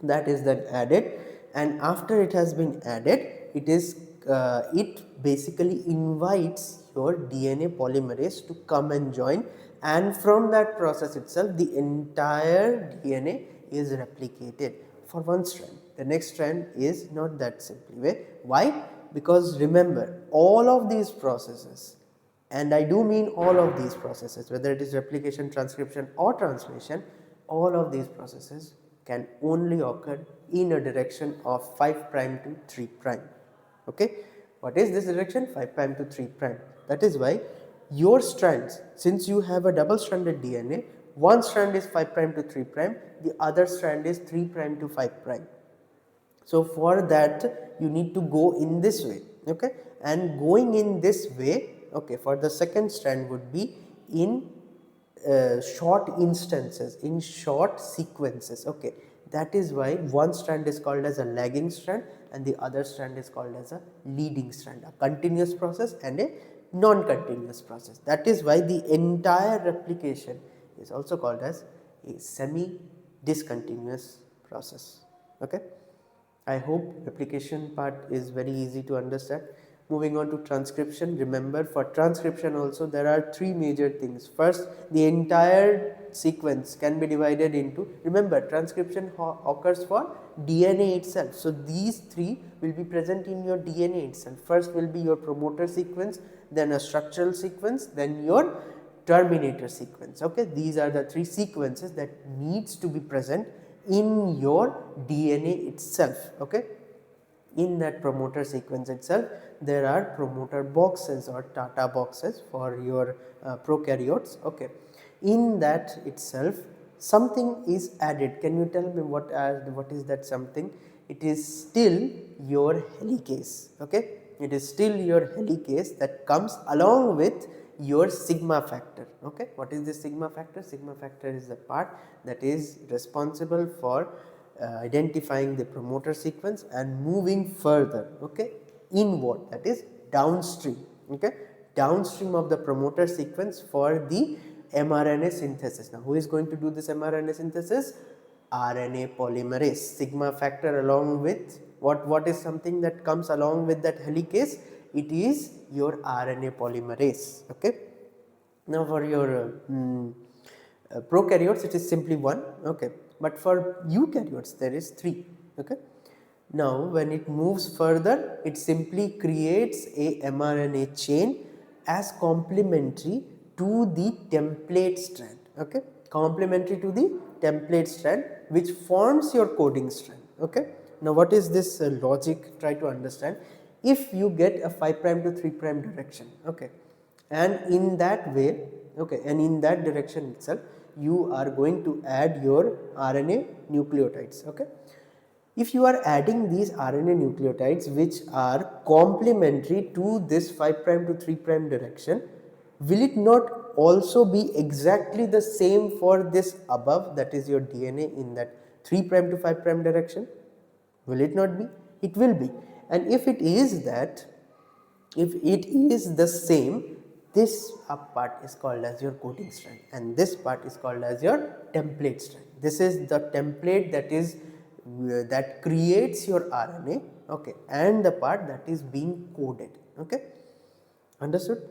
S1: that is then added, and after it has been added, it basically invites your DNA polymerase to come and join, and from that process itself the entire DNA is replicated for one strand. The next strand is not that simply way. Why? Because remember, all of these processes, and I do mean all of these processes, whether it is replication, transcription or translation, all of these processes can only occur in a direction of 5 prime to 3 prime. Okay, what is this direction? 5 prime to 3 prime. That is why your strands, since you have a double stranded DNA, one strand is 5 prime to 3 prime, the other strand is 3 prime to 5 prime. So for that you need to go in this way. Okay, and going in this way, okay, for the second strand would be in short instances, in short sequences. Okay, that is why one strand is called as a lagging strand and the other strand is called as a leading strand, a continuous process and a non-continuous process. That is why the entire replication is also called as a semi-discontinuous process. Okay, I hope replication part is very easy to understand. Moving on to transcription, remember for transcription also there are three major things. First, the entire sequence can be divided into, remember transcription occurs for DNA itself. So these three will be present in your DNA itself. First will be your promoter sequence, then a structural sequence, then your terminator sequence. Okay, these are the three sequences that needs to be present in your DNA itself. Okay, in that promoter sequence itself there are promoter boxes or Tata boxes for your prokaryotes. Okay, in that itself something is added. Can you tell me what is that something? It is still your helicase. Okay, it is still your helicase that comes along with your sigma factor. Okay, what is the sigma factor? Sigma factor is the part that is responsible for identifying the promoter sequence and moving further, okay, inward, that is downstream. Okay, downstream of the promoter sequence for the mRNA synthesis. Now who is going to do this mRNA synthesis? RNA polymerase. Sigma factor along with what is something that comes along with that helicase? It is your RNA polymerase. Okay, now for your prokaryotes it is simply one. Okay, but for eukaryotes there is three. Okay, now when it moves further it simply creates a mRNA chain as complementary to the template strand. Okay, complementary to the template strand which forms your coding strand. Okay, now what is this logic? Try to understand. If you get a 5 prime to 3 prime direction, okay, and in that way, okay, and in that direction itself you are going to add your RNA nucleotides. Okay, if you are adding these RNA nucleotides which are complementary to this 5 prime to 3 prime direction, will it not also be exactly the same for this above, that is your DNA in that 3 prime to 5 prime direction? Will it not be? It will be. And if it is that, if it is the same, this up part is called as your coding strand and this part is called as your template strand. This is the template that creates your RNA, okay, and the part that is being coded. Okay, understood?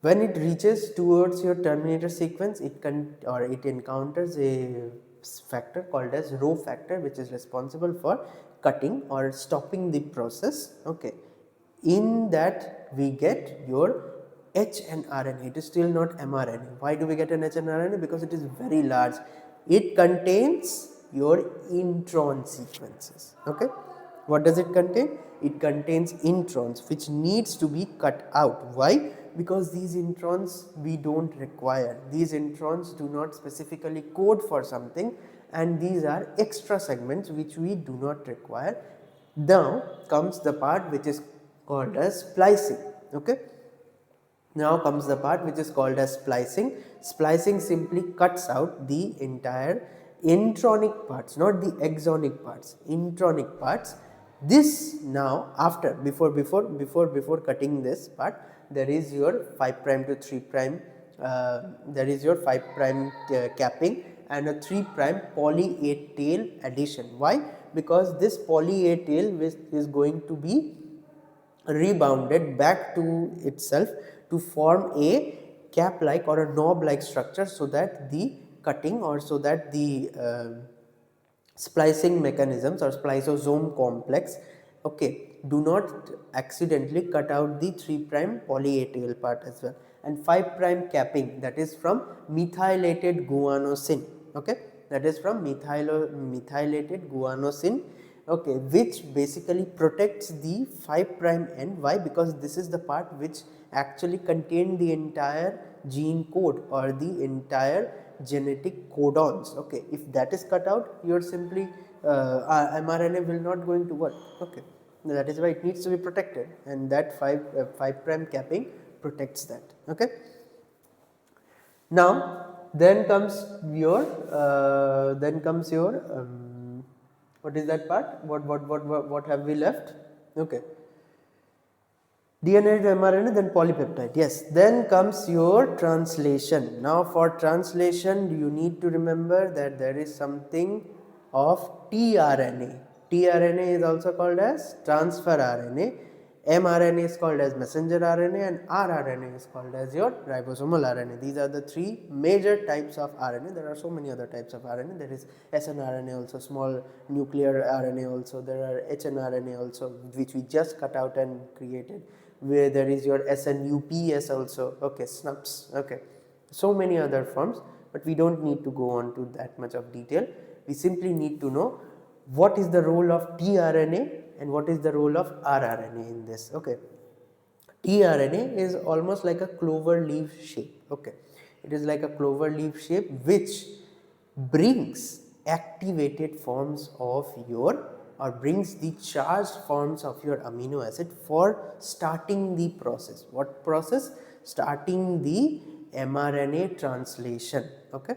S1: When it reaches towards your terminator sequence, it encounters a factor called as rho factor, which is responsible for cutting or stopping the process. Okay, in that we get your H and RNA. It is still not mRNA. Why do we get an H and RNA? Because it is very large. It contains your intron sequences. Okay, What does it contain? It contains introns which needs to be cut out. Why? Because these introns we don't require. These introns do not specifically code for something, and these are extra segments which we do not require. Now comes the part which is called as splicing. Okay. Now comes the part which is called as splicing. Splicing simply cuts out the entire intronic parts, not the exonic parts, intronic parts. This now after before cutting this part, there is your 5 prime to 3 prime, there is your 5 prime capping and a 3 prime poly A tail addition. Why? Because this poly A tail is going to be rebounded back to itself to form a cap like or a knob like structure, so that the cutting or so that the splicing mechanisms or spliceosome complex, okay, do not accidentally cut out the 3 prime poly A tail part as well. And 5 prime capping, that is from methylated guanosine, okay, that is from methylated guanosine, okay, which basically protects the 5 prime end. Why? Because this is the part which actually contain the entire gene code or the entire genetic codons. Okay, if that is cut out, your simply mRNA will not going to work. Okay, that is why it needs to be protected, and that 5 prime capping protects that. Okay. Now then comes your what is that part? What have we left? Okay, DNA to mRNA, then polypeptide. Yes, then comes your translation. Now for translation, you need to remember that there is something of tRNA. tRNA is also called as transfer RNA. mRNA is called as messenger RNA, and rRNA is called as your ribosomal RNA. These are the three major types of RNA. There are so many other types of RNA. There is snRNA also, small nuclear RNA also. There are hnRNA also, which we just cut out and created. Where there is your SNUPS also, okay, SNUPs, okay, so many other forms, but we don't need to go on to that much of detail. We simply need to know what is the role of tRNA and what is the role of rRNA in this. Okay, tRNA is almost like a clover leaf shape. Okay, it is like a clover leaf shape which brings activated forms of your or brings the charged forms of your amino acid for starting the process. What process? Starting the mRNA translation. Okay,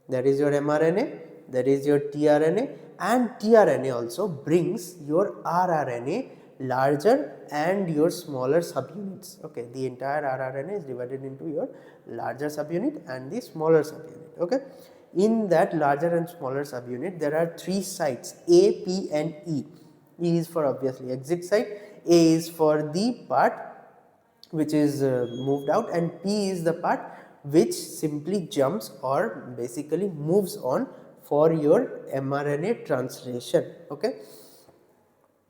S1: that is your mRNA, that is your tRNA, and tRNA also brings your rRNA, larger and your smaller subunits. Okay, the entire rRNA is divided into your larger subunit and the smaller subunit. Okay, in that larger and smaller subunit, there are three sites A, P and E. E is for obviously exit site, A is for the part which is moved out, and P is the part which simply jumps or basically moves on for your mRNA translation. Okay,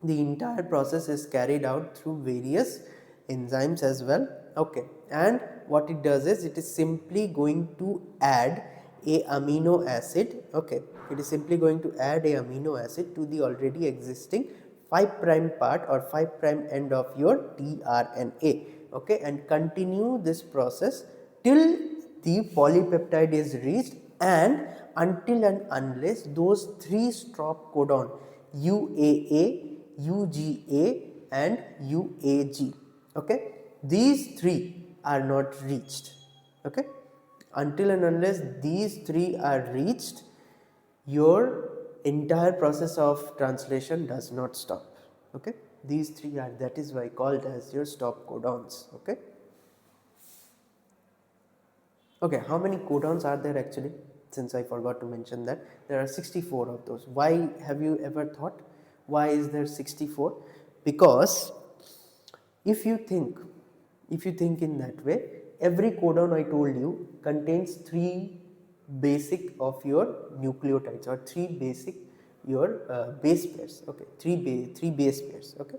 S1: the entire process is carried out through various enzymes as well. Okay, and what it does is it is simply going to add a amino acid. Okay, it is simply going to add a amino acid to the already existing 5 prime part or 5 prime end of your tRNA. Okay, and continue this process till the polypeptide is reached, and until and unless those three stop codon UAA, UGA and UAG, okay, these three are not reached. Okay, until and unless these three are reached, your entire process of translation does not stop. Okay, these three are, that is why called as your stop codons. Okay. Okay, how many codons are there actually? Since I forgot to mention that, there are 64 of those. Why, have you ever thought why is there 64? Because if you think in that way, every codon I told you contains 3 basic of your nucleotides or 3 basic your base pairs. Okay, 3 base pairs. Okay,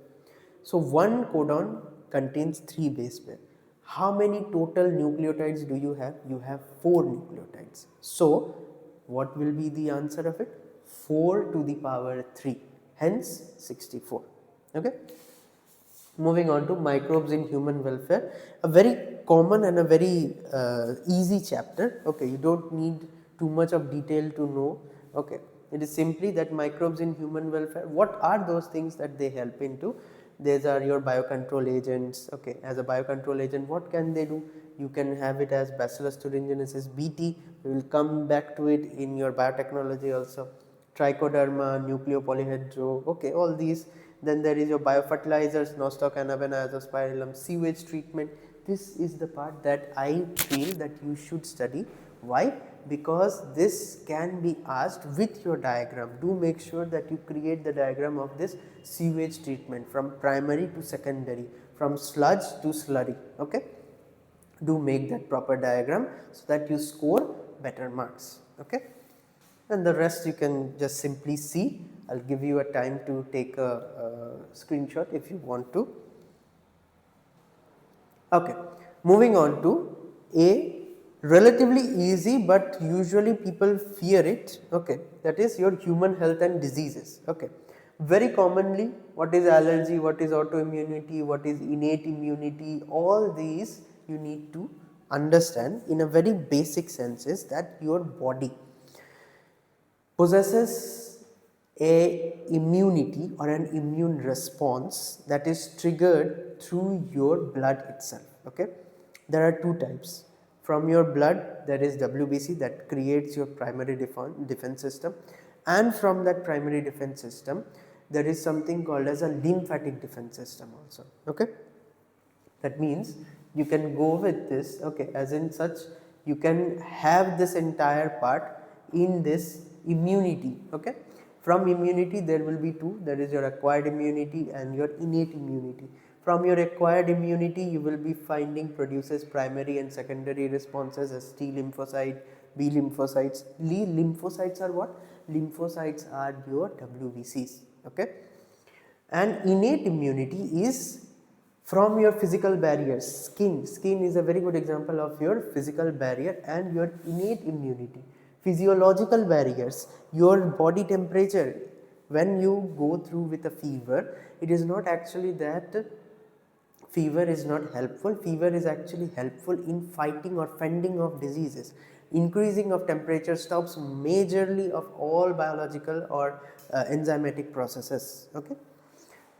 S1: so one codon contains 3 base pairs. How many total nucleotides do you have? You have 4 nucleotides. So what will be the answer of it? 4 to the power 3, hence 64. Okay. Moving on to microbes in human welfare, a very common and a very easy chapter. Okay, you don't need too much of detail to know. Okay, it is simply that microbes in human welfare, what are those things that they help into? These are your biocontrol agents. Okay, as a biocontrol agent, what can they do? You can have it as Bacillus thuringiensis BT. We will come back to it in your biotechnology also. Trichoderma, nucleopolyhedro, okay, all these. Then there is your biofertilizers, nostoc, anaben, azospirillum, sewage treatment. This is the part that I feel that you should study. Why? Because this can be asked with your diagram. Do make sure that you create the diagram of this sewage treatment from primary to secondary, from sludge to slurry. Okay, do make that proper diagram so that you score better marks. Okay, and the rest you can just simply see. I'll give you a time to take a screenshot if you want to. Okay, moving on to a relatively easy but usually people fear it. Okay, that is your human health and diseases. Okay, very commonly what is allergy, what is autoimmunity, what is innate immunity, all these you need to understand in a very basic sense is that your body possesses a immunity or an immune response that is triggered through your blood itself. Okay, there are two types. From your blood there is WBC that creates your primary defense system, and from that primary defense system there is something called as a lymphatic defense system also. Okay, that means you can go with this. Okay, as in such you can have this entire part in this immunity. Okay, from immunity there will be two, there is your acquired immunity and your innate immunity. From your acquired immunity you will be finding produces primary and secondary responses as T lymphocyte, B lymphocytes. Lymphocytes are what? Lymphocytes are your WBCs. Okay, and innate immunity is from your physical barriers. Skin is a very good example of your physical barrier and your innate immunity. Physiological barriers, your body temperature. When you go through with a fever, it is not actually that fever is not helpful. Fever is actually helpful in fighting or fending off diseases. Increasing of temperature stops majorly of all biological or enzymatic processes. Okay,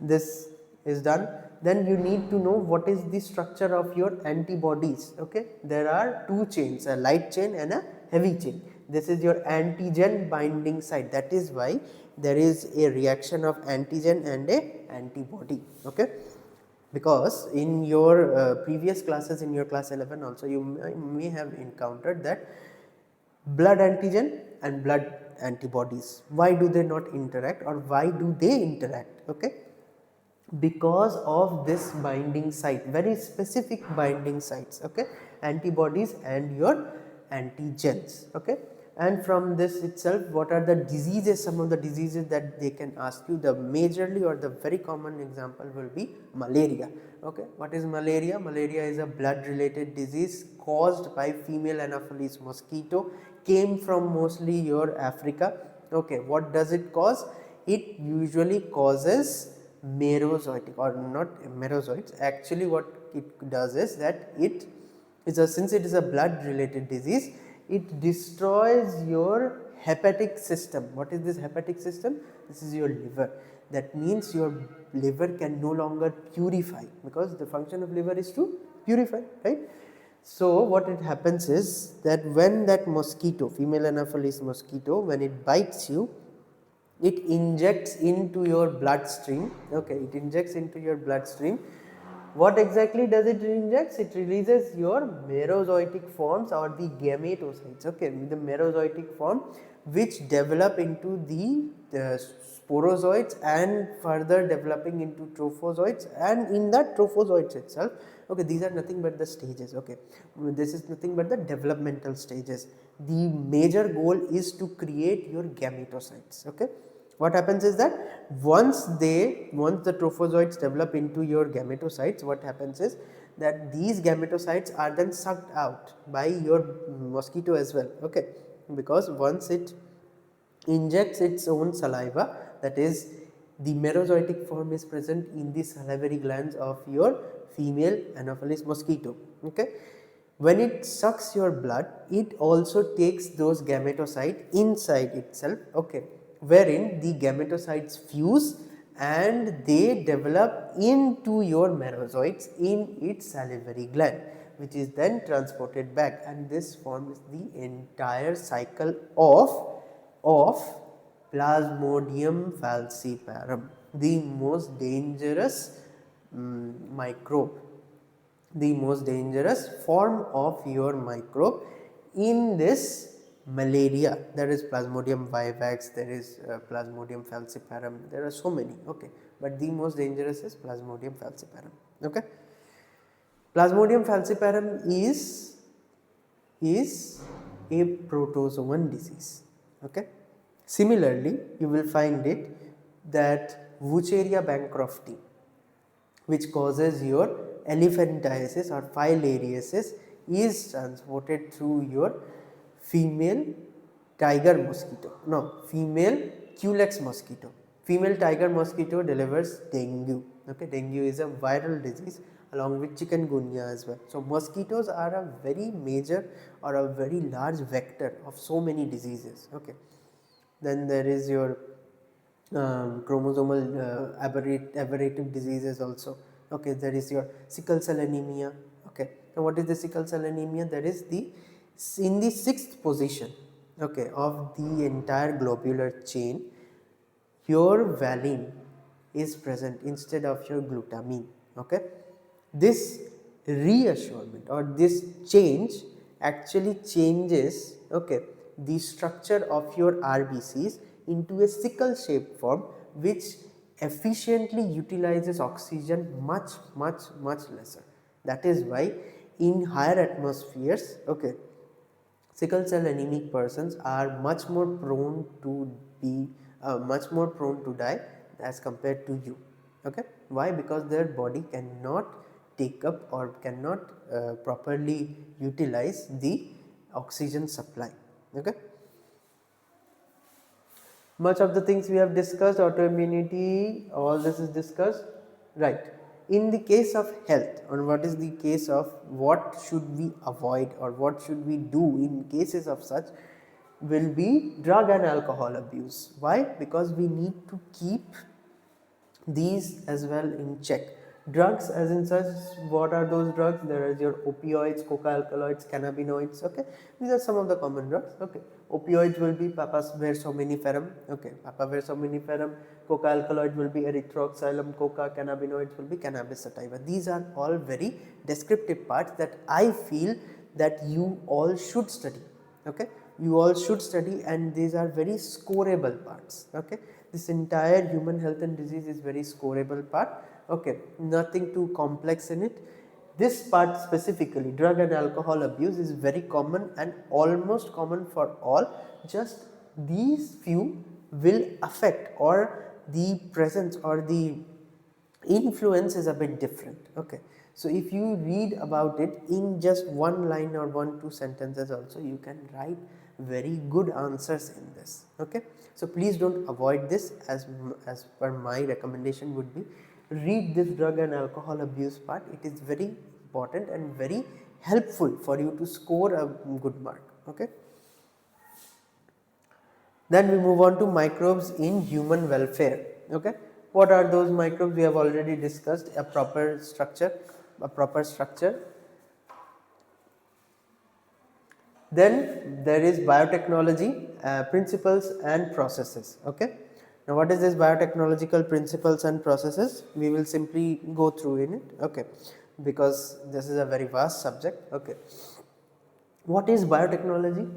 S1: this is done. Then you need to know what is the structure of your antibodies. Okay, there are two chains, a light chain and a heavy chain. This is your antigen binding site. That is why there is a reaction of antigen and a antibody. Okay, because in your previous classes, in your class 11 also you may have encountered that blood antigen and blood antibodies, why do they not interact or why do they interact? Okay, because of this binding site, very specific binding sites. Okay, antibodies and your antigens. Okay, and from this itself, what are the diseases, some of the diseases that they can ask you? The majorly or the very common example will be malaria. Okay, what is malaria? Malaria is a blood related disease caused by female Anopheles mosquito, came from mostly your Africa. Okay, what does it cause? It usually causes merozoitic, or not merozoites. Actually what it does is that it is a, since it is a blood related disease, it destroys your hepatic system. What is this hepatic system? This is your liver. That means your liver can no longer purify, because the function of liver is to purify, right? So what it happens is that when that mosquito, female Anopheles mosquito, when it bites you, it injects into your bloodstream. Okay, it injects into your bloodstream. What exactly does it inject? It releases your merozoitic forms or the gametocytes. Okay, the merozoitic form which develop into the sporozoites and further developing into trophozoites, and in that trophozoites itself, okay, these are nothing but the stages. Okay, this is nothing but the developmental stages. The major goal is to create your gametocytes. Okay, what happens is that once the trophozoites develop into your gametocytes, what happens is that these gametocytes are then sucked out by your mosquito as well. Okay, because once it injects its own saliva, that is The merozoitic form is present in the salivary glands of your female Anopheles mosquito. Okay. When it sucks your blood, it also takes those gametocytes inside itself, okay, wherein the gametocytes fuse and they develop into your merozoites in its salivary gland, which is then transported back, and this forms the entire cycle of Plasmodium falciparum, the most dangerous microbe, the most dangerous form of your microbe in this malaria. There is Plasmodium vivax, there is Plasmodium falciparum, there are so many, okay, but the most dangerous is Plasmodium falciparum, okay. Plasmodium falciparum is a protozoan disease, okay. Similarly, you will find it that Wucheria bancrofti, which causes your elephantiasis or filariasis, is transported through your female tiger mosquito, no, female Culex mosquito. Female tiger mosquito delivers dengue, okay. Dengue is a viral disease along with chikungunya as well. So, mosquitoes are a very major or a very large vector of so many diseases, okay. Then there is your chromosomal aberrative diseases also, okay. There is your sickle cell anemia, okay. Now, what is the sickle cell anemia? That is the in the 6th position, okay, of the entire globular chain. Your valine is present instead of your glutamine, okay. This reassurement or this change actually changes, okay, the structure of your RBCs into a sickle shaped form, which efficiently utilizes oxygen much lesser. That is why in higher atmospheres, okay, sickle cell anemic persons are much more prone to be much more prone to die as compared to you, okay. Why? Because their body cannot take up or cannot properly utilize the oxygen supply, okay. Much of the things we have discussed, autoimmunity, all this is discussed, right. In the case of health, or what is the case of what should we avoid or what should we do in cases of such, will be drug and alcohol abuse. Why? Because we need to keep these as well in check. Drugs as in such, what are those drugs? There is your opioids, coca alkaloids, cannabinoids, okay. These are some of the common drugs, okay. Opioids will be papaver okay, papaver coca alkaloid will be erythroxylum coca, cannabinoids will be cannabis sativa. These are all very descriptive parts that I feel that you all should study, okay. You all should study, and these are very scoreable parts, okay. This entire human health and disease is very scoreable part, okay, nothing too complex in it. This part specifically, drug and alcohol abuse, is very common and almost common for all, just these few will affect, or the presence or the influence is a bit different, okay. So, if you read about it in just one line or 1-2 sentences also, you can write very good answers in this, okay. So, please do not avoid this, as per my recommendation would be, read this drug and alcohol abuse part. It is very important and very helpful for you to score a good mark, okay. Then we move on to microbes in human welfare, okay. What are those microbes? We have already discussed a proper structure, Then there is biotechnology, principles and processes, okay. Now, what is this biotechnological principles and processes? We will simply go through in it, okay, because this is a very vast subject, okay. What is biotechnology?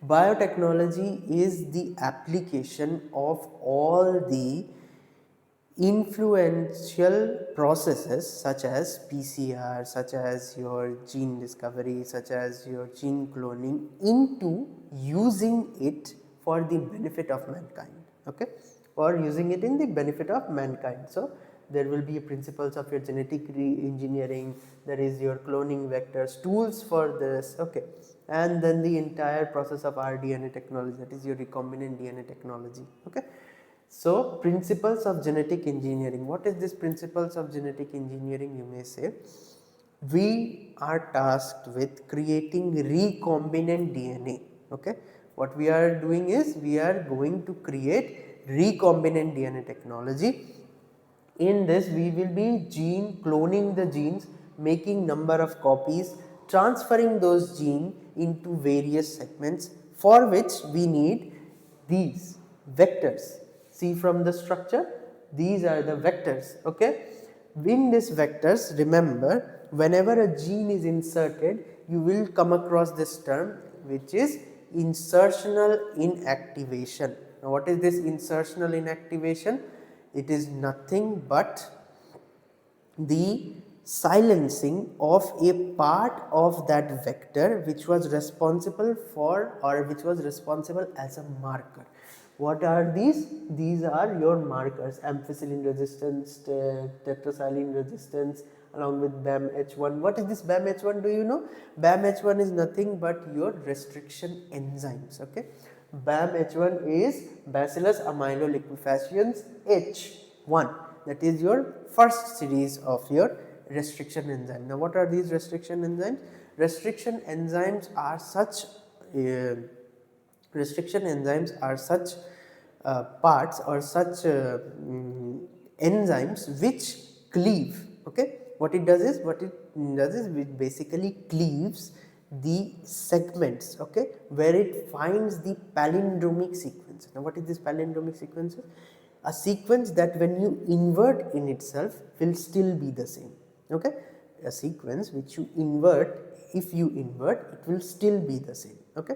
S1: Biotechnology is the application of all the influential processes such as PCR, such as your gene discovery, such as your gene cloning, into using it for the benefit of mankind, okay, or using it in the benefit of mankind. So, there will be principles of your genetic re-engineering, there is your cloning vectors, tools for this, okay, and then the entire process of rDNA technology, that is your recombinant DNA technology, okay. So principles of genetic engineering. What is this principles of genetic engineering, you may say? We are tasked with creating recombinant DNA. Okay, what we are doing is we are going to create recombinant DNA technology. In this we will be cloning the genes, making number of copies, transferring those genes into various segments, for which we need these vectors. See from the structure, these are the vectors. Okay, in these vectors, remember, whenever a gene is inserted, you will come across this term which is insertional inactivation. Now what is this insertional inactivation? It is nothing but the silencing of a part of that vector which was responsible for, or which was responsible as a marker. What are these? These are your markers: ampicillin resistance, tetracycline resistance, along with BAM-H1. What is this BAM-H1? Do you know? BAM-H1 is nothing but your restriction enzymes. Okay, BAM-H1 is Bacillus amyloliquefaciens H1. That is your first series of your restriction enzyme. Now what are these restriction enzymes? Restriction enzymes are such parts, or such enzymes which cleave. Okay, what it does is it basically cleaves the segments, okay, where it finds the palindromic sequence. Now what is this palindromic sequence? A sequence that when you invert in itself will still be the same. Okay, a sequence which you invert, if you invert, it will still be the same. Okay,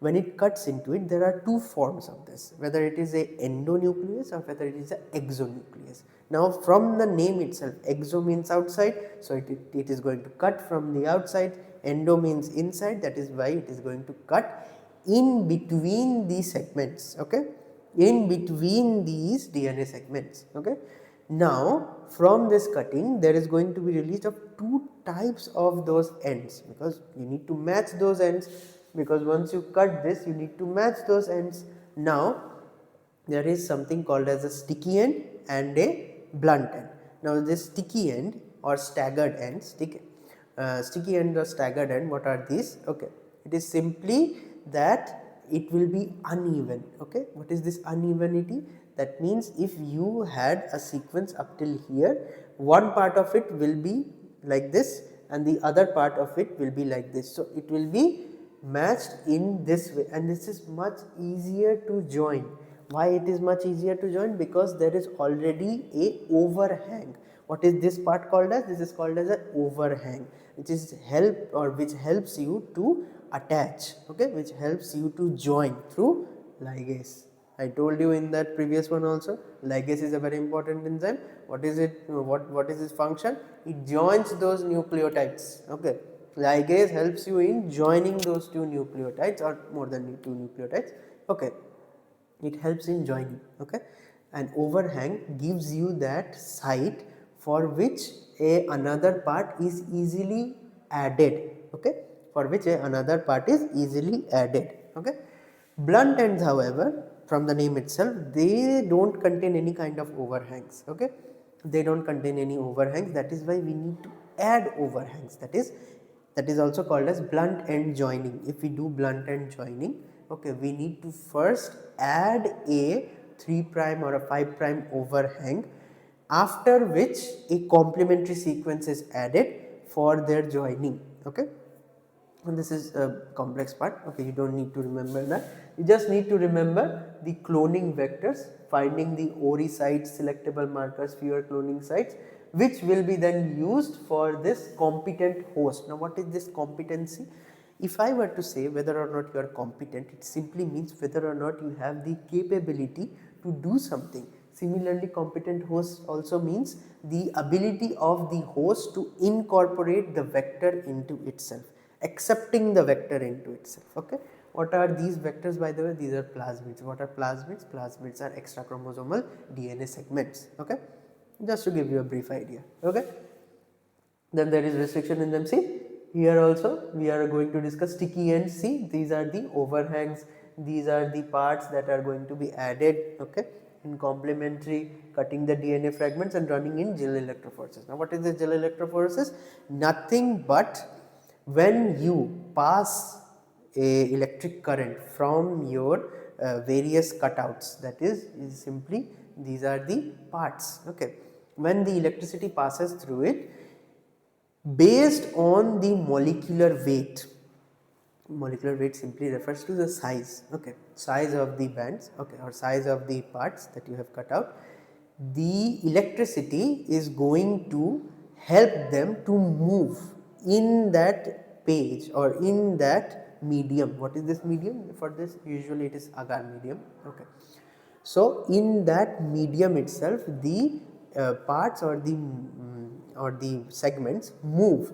S1: when it cuts into it, there are two forms of this, whether it is a endonuclease or whether it is a exonuclease. Now from the name itself, exo means outside, so it is going to cut from the outside. Endo means inside, that is why it is going to cut in between these segments. Okay, in between these DNA segments. Okay, now from this cutting there is going to be released of two types of those ends, because you need to match those ends, because once you cut this you need to match those ends. Now there is something called as a sticky end and a blunt end. Now this sticky end or staggered end, sticky end or staggered end, what are these? Okay, it is simply that it will be uneven. Okay, what is this unevenity? That means if you had a sequence up till here, one part of it will be like this and the other part of it will be like this. So it will be matched in this way, and this is much easier to join. Why it is much easier to join? Because there is already a overhang. What is this part called as? This is called as an overhang, which is which helps you to attach. Okay, which helps you to join through ligase. I told you in that previous one also, ligase is a very important enzyme. What is it? What is its function? It joins those nucleotides. Okay, ligase helps you in joining those two nucleotides, or more than two nucleotides. Okay, it helps in joining. Okay, and overhang gives you that site for which another part is easily added. Okay, for which another part is easily added. Okay, blunt ends, however, from the name itself, they don't contain any kind of overhangs. Okay, they don't contain any overhangs. That is why we need to add overhangs. That is also called as blunt end joining. If we do blunt end joining, okay, we need to first add a 3' or a 5' overhang, after which a complementary sequence is added for their joining. Okay, and this is a complex part. Okay, you don't need to remember that. You just need to remember the cloning vectors, finding the ORI sites, selectable markers, fewer cloning sites, which will be then used for this competent host. Now what is this competency? If I were to say whether or not you are competent, it simply means whether or not you have the capability to do something. Similarly, competent host also means the ability of the host to incorporate the vector into itself, accepting the vector into itself. Okay, what are these vectors, by the way? These are plasmids. What are plasmids? Plasmids are extra chromosomal DNA segments. Okay, just to give you a brief idea. Okay, then there is restriction in them. See, here also we are going to discuss sticky ends. See, these are the overhangs, these are the parts that are going to be added. Okay, In complementary, cutting the DNA fragments and running in gel electrophoresis. Now what is the gel electrophoresis? Nothing but when you pass a electric current from your various cutouts, that is simply these are the parts, okay. When the electricity passes through it, based on the molecular weight simply refers to the size, okay, size of the bands, okay, or size of the parts that you have cut out, the electricity is going to help them to move in that page or in that medium. What is this medium? For this usually it is agar medium, okay. So in that medium itself, the parts or the segments move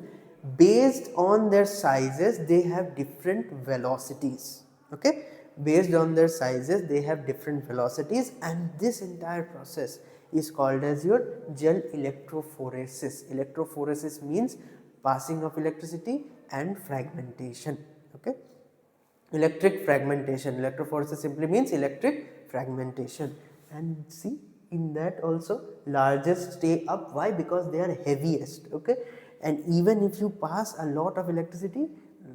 S1: based on their sizes. They have different velocities, okay. Based on their sizes they have different velocities, and this entire process is called as your gel electrophoresis. Electrophoresis means passing of electricity and fragmentation, okay. Electric fragmentation, electrophoresis simply means electric fragmentation. And see, in that also largest stay up. Why? Because they are heaviest, okay. And even if you pass a lot of electricity,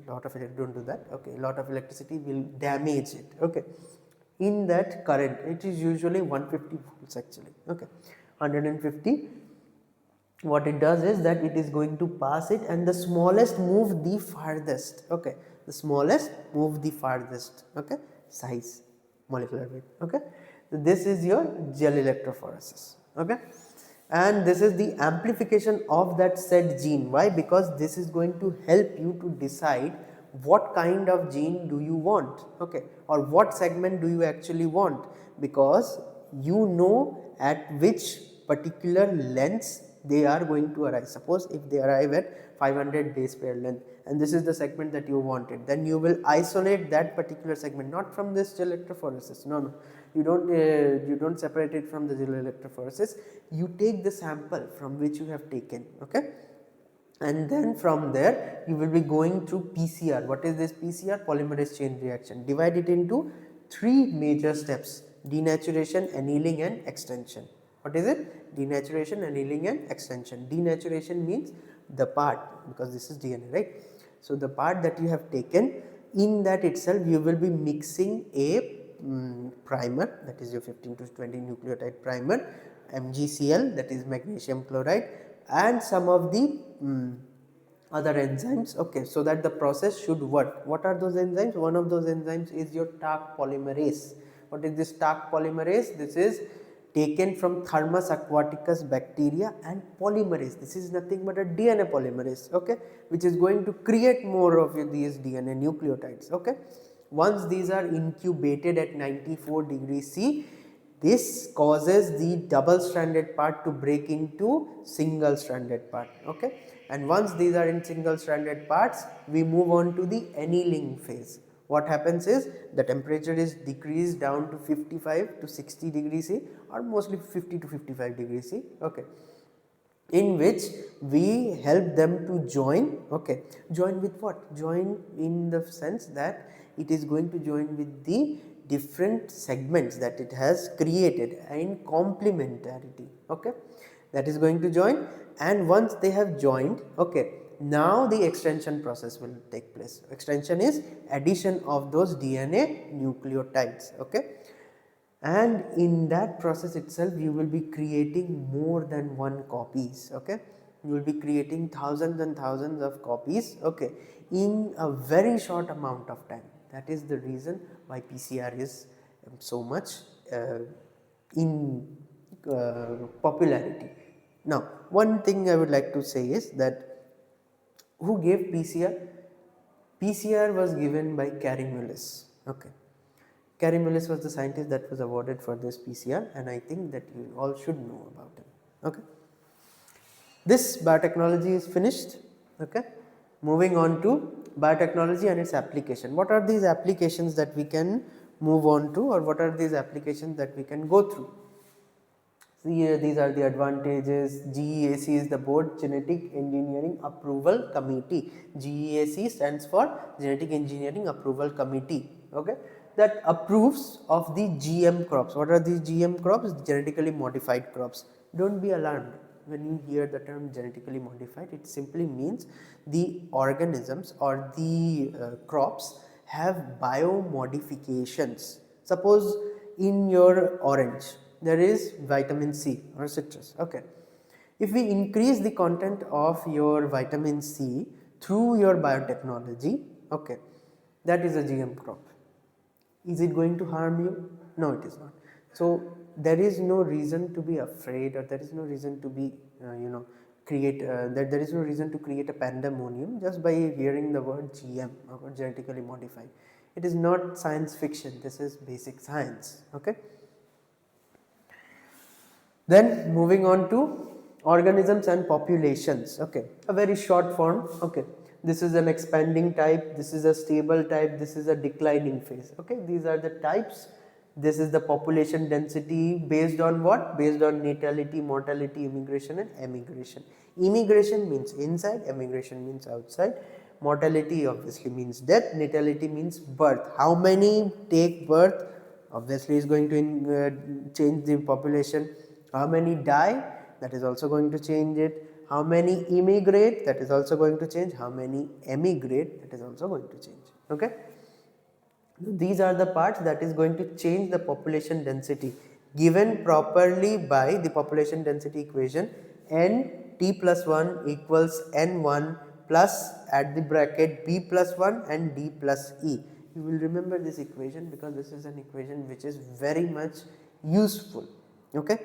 S1: don't do that, okay, a lot of electricity will damage it, okay. In that current, it is usually 150 volts actually, okay, 150. What it does is that it is going to pass it, and the smallest move the farthest, okay, the smallest move the farthest, okay, size, molecular weight, okay. So this is your gel electrophoresis, okay. And this is the amplification of that said gene. Why? Because this is going to help you to decide what kind of gene do you want, okay, or what segment do you actually want, because you know at which particular lengths they are going to arrive. Suppose if they arrive at 500 base pair length and this is the segment that you wanted, then you will isolate that particular segment, not from this gel electrophoresis, no, you don't separate it from the gel electrophoresis, you take the sample from which you have taken, okay. And then from there you will be going through PCR. What is this PCR? Polymerase chain reaction. Divide it into 3 major steps: denaturation, annealing and extension. What is it? Denaturation, annealing and extension. Denaturation means the part, because this is DNA, right? So the part that you have taken, in that itself you will be mixing a primer, that is your 15 to 20 nucleotide primer, MgCl, that is magnesium chloride, and some of the other enzymes, okay, so that the process should work. What are those enzymes? One of those enzymes is your Taq polymerase. What is this Taq polymerase? This is taken from Thermus aquaticus bacteria and polymerase. This is nothing but a DNA polymerase, okay, which is going to create more of these DNA nucleotides, okay. Once these are incubated at 94 degrees C, this causes the double stranded part to break into single stranded part, okay. And once these are in single stranded parts, we move on to the annealing phase. What happens is the temperature is decreased down to 55 to 60 degrees C, or mostly 50 to 55 degrees C, okay, in which we help them to join, okay. Join with what? Join in the sense that it is going to join with the different segments that it has created in complementarity, okay, that is going to join. And once they have joined, okay, now the extension process will take place. Extension is addition of those DNA nucleotides, okay. And in that process itself you will be creating more than one copies, okay. You will be creating thousands and thousands of copies, okay, in a very short amount of time. That is the reason why PCR is so much in popularity. Now one thing I would like to say is that who gave PCR? PCR was given by Carey-Mullis, okay. Carey-Mullis was the scientist that was awarded for this PCR, and I think that you all should know about him, okay. This biotechnology is finished, okay. Moving on to biotechnology and its application. What are these applications that we can move on to, or what are these applications that we can go through? See here, these are the advantages. GEAC is the Board Genetic Engineering Approval Committee. GEAC stands for Genetic Engineering Approval Committee, okay. that approves of the GM crops. What are these GM crops? Genetically modified crops. Don't be alarmed when you hear the term genetically modified. It simply means the organisms or the crops have biomodifications. Suppose in your orange there is vitamin C or citrus. Okay, if we increase the content of your vitamin C through your biotechnology, okay, that is a GM crop. Is it going to harm you? No, it is not. So there is no reason to be afraid, or there is no reason to be there is no reason to create a pandemonium just by hearing the word GM or genetically modified. It is not science fiction, this is basic science. Okay. Then moving on to organisms and populations. Okay, a very short form. Okay, this is an expanding type, this is a stable type, this is a declining phase. Okay, these are the types. This is the population density based on what? Based on natality, mortality, immigration and emigration. Immigration means inside, emigration means outside. Mortality obviously means death, natality means birth. How many take birth? Obviously is going to change the population. How many die? That is also going to change it. How many immigrate? That is also going to change. How many emigrate? That is also going to change. Okay. These are the parts that is going to change the population density given properly by the population density equation. N t plus 1 equals n1 plus at the bracket b plus 1 and d plus e. You will remember this equation because this is an equation which is very much useful. Okay.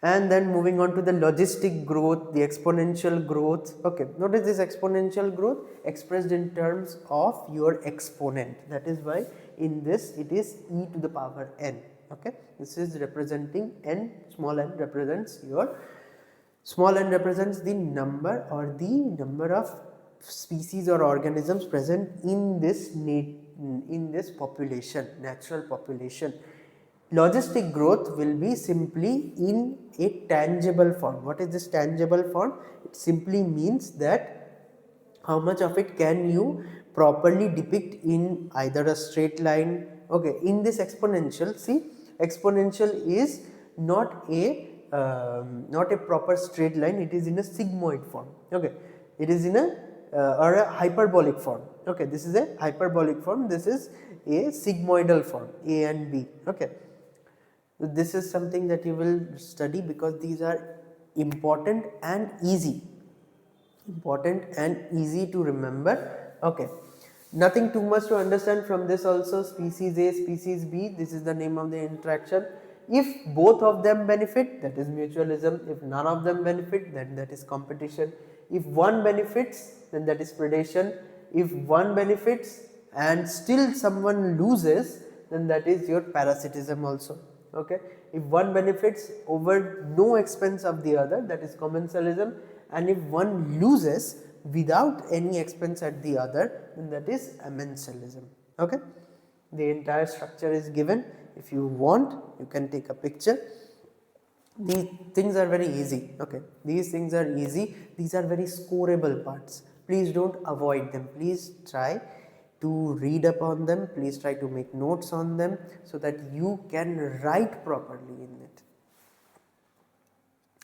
S1: And then moving on to the logistic growth, the exponential growth. Okay, notice this exponential growth expressed in terms of your exponent. That is why in this it is e to the power n. Okay, this is representing n, small n represents your, small n represents the number or the number of species or organisms present in this population, natural population. Logistic growth will be simply in a tangible form. What is this tangible form? It simply means that how much of it can you properly depict in either a straight line. Okay, in this exponential, see, exponential is not a proper straight line, it is in a sigmoid form. Okay, it is in a or a hyperbolic form. Okay, this is a hyperbolic form, this is a sigmoidal form, a and b. Okay, this is something that you will study because these are important and easy to remember. Okay, nothing too much to understand from this also. Species A, species B, this is the name of the interaction. If both of them benefit, that is mutualism. If none of them benefit, then that is competition. If one benefits, then that is predation. If one benefits and still someone loses, then that is your parasitism also. Okay, if one benefits over no expense of the other, that is commensalism, and if one loses without any expense at the other, then that is amensalism. Okay, the entire structure is given. If you want, you can take a picture. These things are very easy. Okay, these things are easy, these are very scoreable parts. Please don't avoid them, please try to read up on them, please try to make notes on them so that you can write properly in it.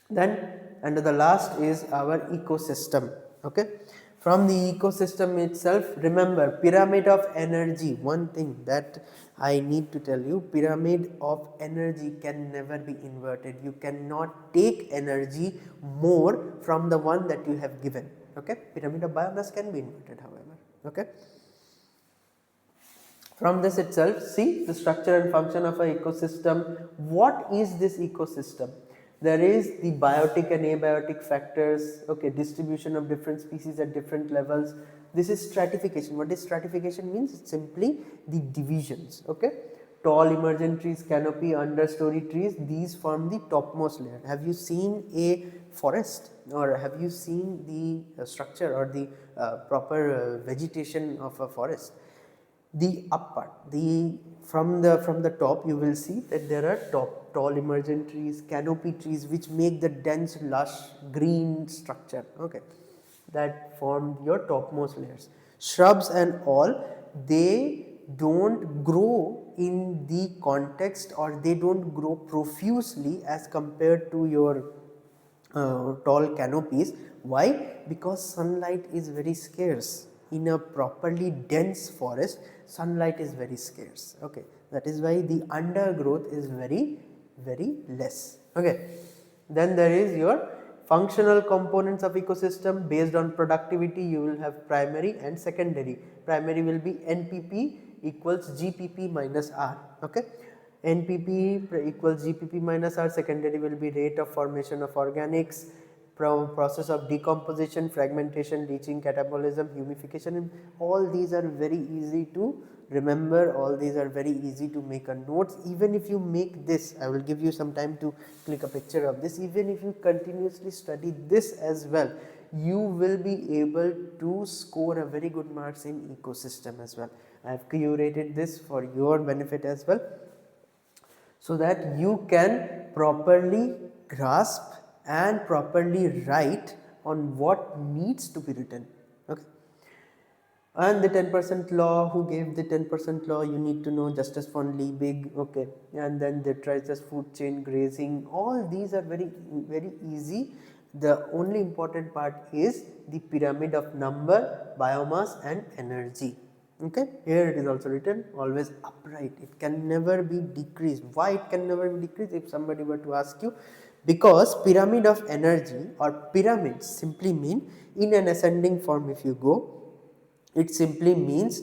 S1: Then under the last is our ecosystem. Okay, from the ecosystem itself, remember pyramid of energy. One thing that I need to tell you, pyramid of energy can never be inverted. You cannot take energy more from the one that you have given. Okay, pyramid of biomass can be inverted, however. Okay, from this itself, see the structure and function of an ecosystem. What is this ecosystem? There is the biotic and abiotic factors, okay, distribution of different species at different levels. This is stratification. What is stratification means? It's simply the divisions, okay. Tall emergent trees, canopy, understory trees, these form the topmost layer. Have you seen a forest, or have you seen the structure or the proper vegetation of a forest? The up part, from the top, you will see that there are tall emergent trees, canopy trees, which make the dense lush green structure, okay, that form your topmost layers. Shrubs and all, they don't grow in the context, or they don't grow profusely as compared to your tall canopies. Why? Because sunlight is very scarce. In a properly dense forest, sunlight is very scarce. Okay, that is why the undergrowth is very less. Okay, then there is your functional components of ecosystem. Based on productivity, you will have primary and secondary. Primary will be NPP equals GPP minus R. Okay, NPP equals GPP minus R. Secondary will be rate of formation of organics, process of decomposition, fragmentation, leaching, catabolism, humification. All these are very easy to remember, all these are very easy to make a notes. Even if you make this, I will give you some time to click a picture of this, even if you continuously study this as well, you will be able to score a very good marks in ecosystem as well. I have curated this for your benefit as well, so that you can properly grasp and properly write on what needs to be written. Okay. And the 10% law, who gave the 10% law, you need to know Justus von Liebig. Okay, and then the Trice's food chain, grazing, all these are very easy. The only important part is the pyramid of number, biomass and energy. Okay, here it is also written always upright, it can never be decreased. Why it can never be decreased? If somebody were to ask you, because pyramid of energy or pyramids simply mean in an ascending form. If you go, it simply means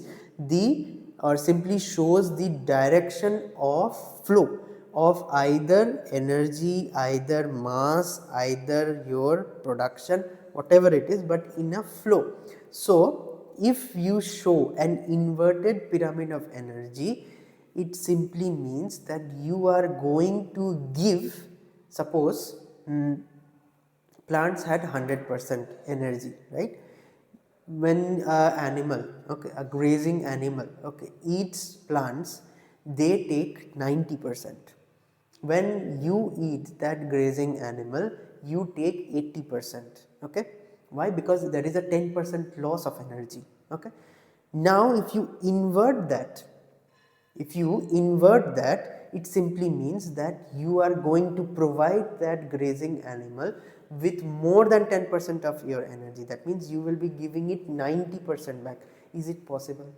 S1: simply shows the direction of flow of either energy, either mass, either your production, whatever it is, but in a flow. So if you show an inverted pyramid of energy, it simply means that you are going to give, suppose plants had 100% energy, right? When animal, okay, a grazing animal, okay, eats plants, they take 90%. When you eat that grazing animal, you take 80%. Okay, why? Because there is a 10% loss of energy. Okay, now if you invert that, it simply means that you are going to provide that grazing animal with more than 10% of your energy. That means you will be giving it 90% back. Is it possible?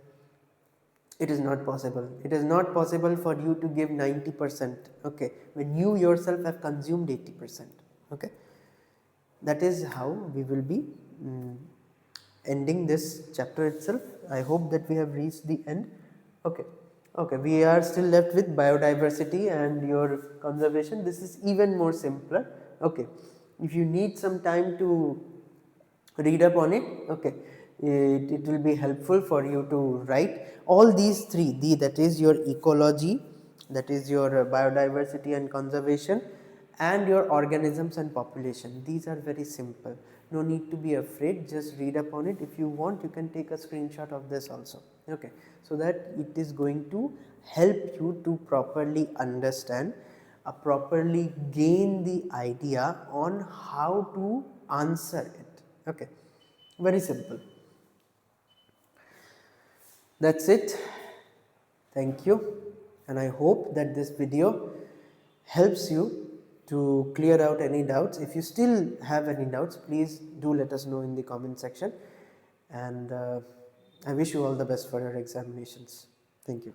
S1: It is not possible. It is not possible for you to give 90%, okay, when you yourself have consumed 80%. Okay, that is how we will be ending this chapter itself. I hope that we have reached the end. Okay. Okay, we are still left with biodiversity and your conservation. This is even more simpler. Okay, if you need some time to read up on it, okay, it will be helpful for you to write all these three, that is your ecology, that is your biodiversity and conservation, and your organisms and population. These are very simple, no need to be afraid, just read up on it. If you want, you can take a screenshot of this also. Okay, so that it is going to help you to properly understand, properly gain the idea on how to answer it. Okay, very simple. That's it. Thank you, and I hope that this video helps you to clear out any doubts. If you still have any doubts, please do let us know in the comment section, and I wish you all the best for your examinations. Thank you.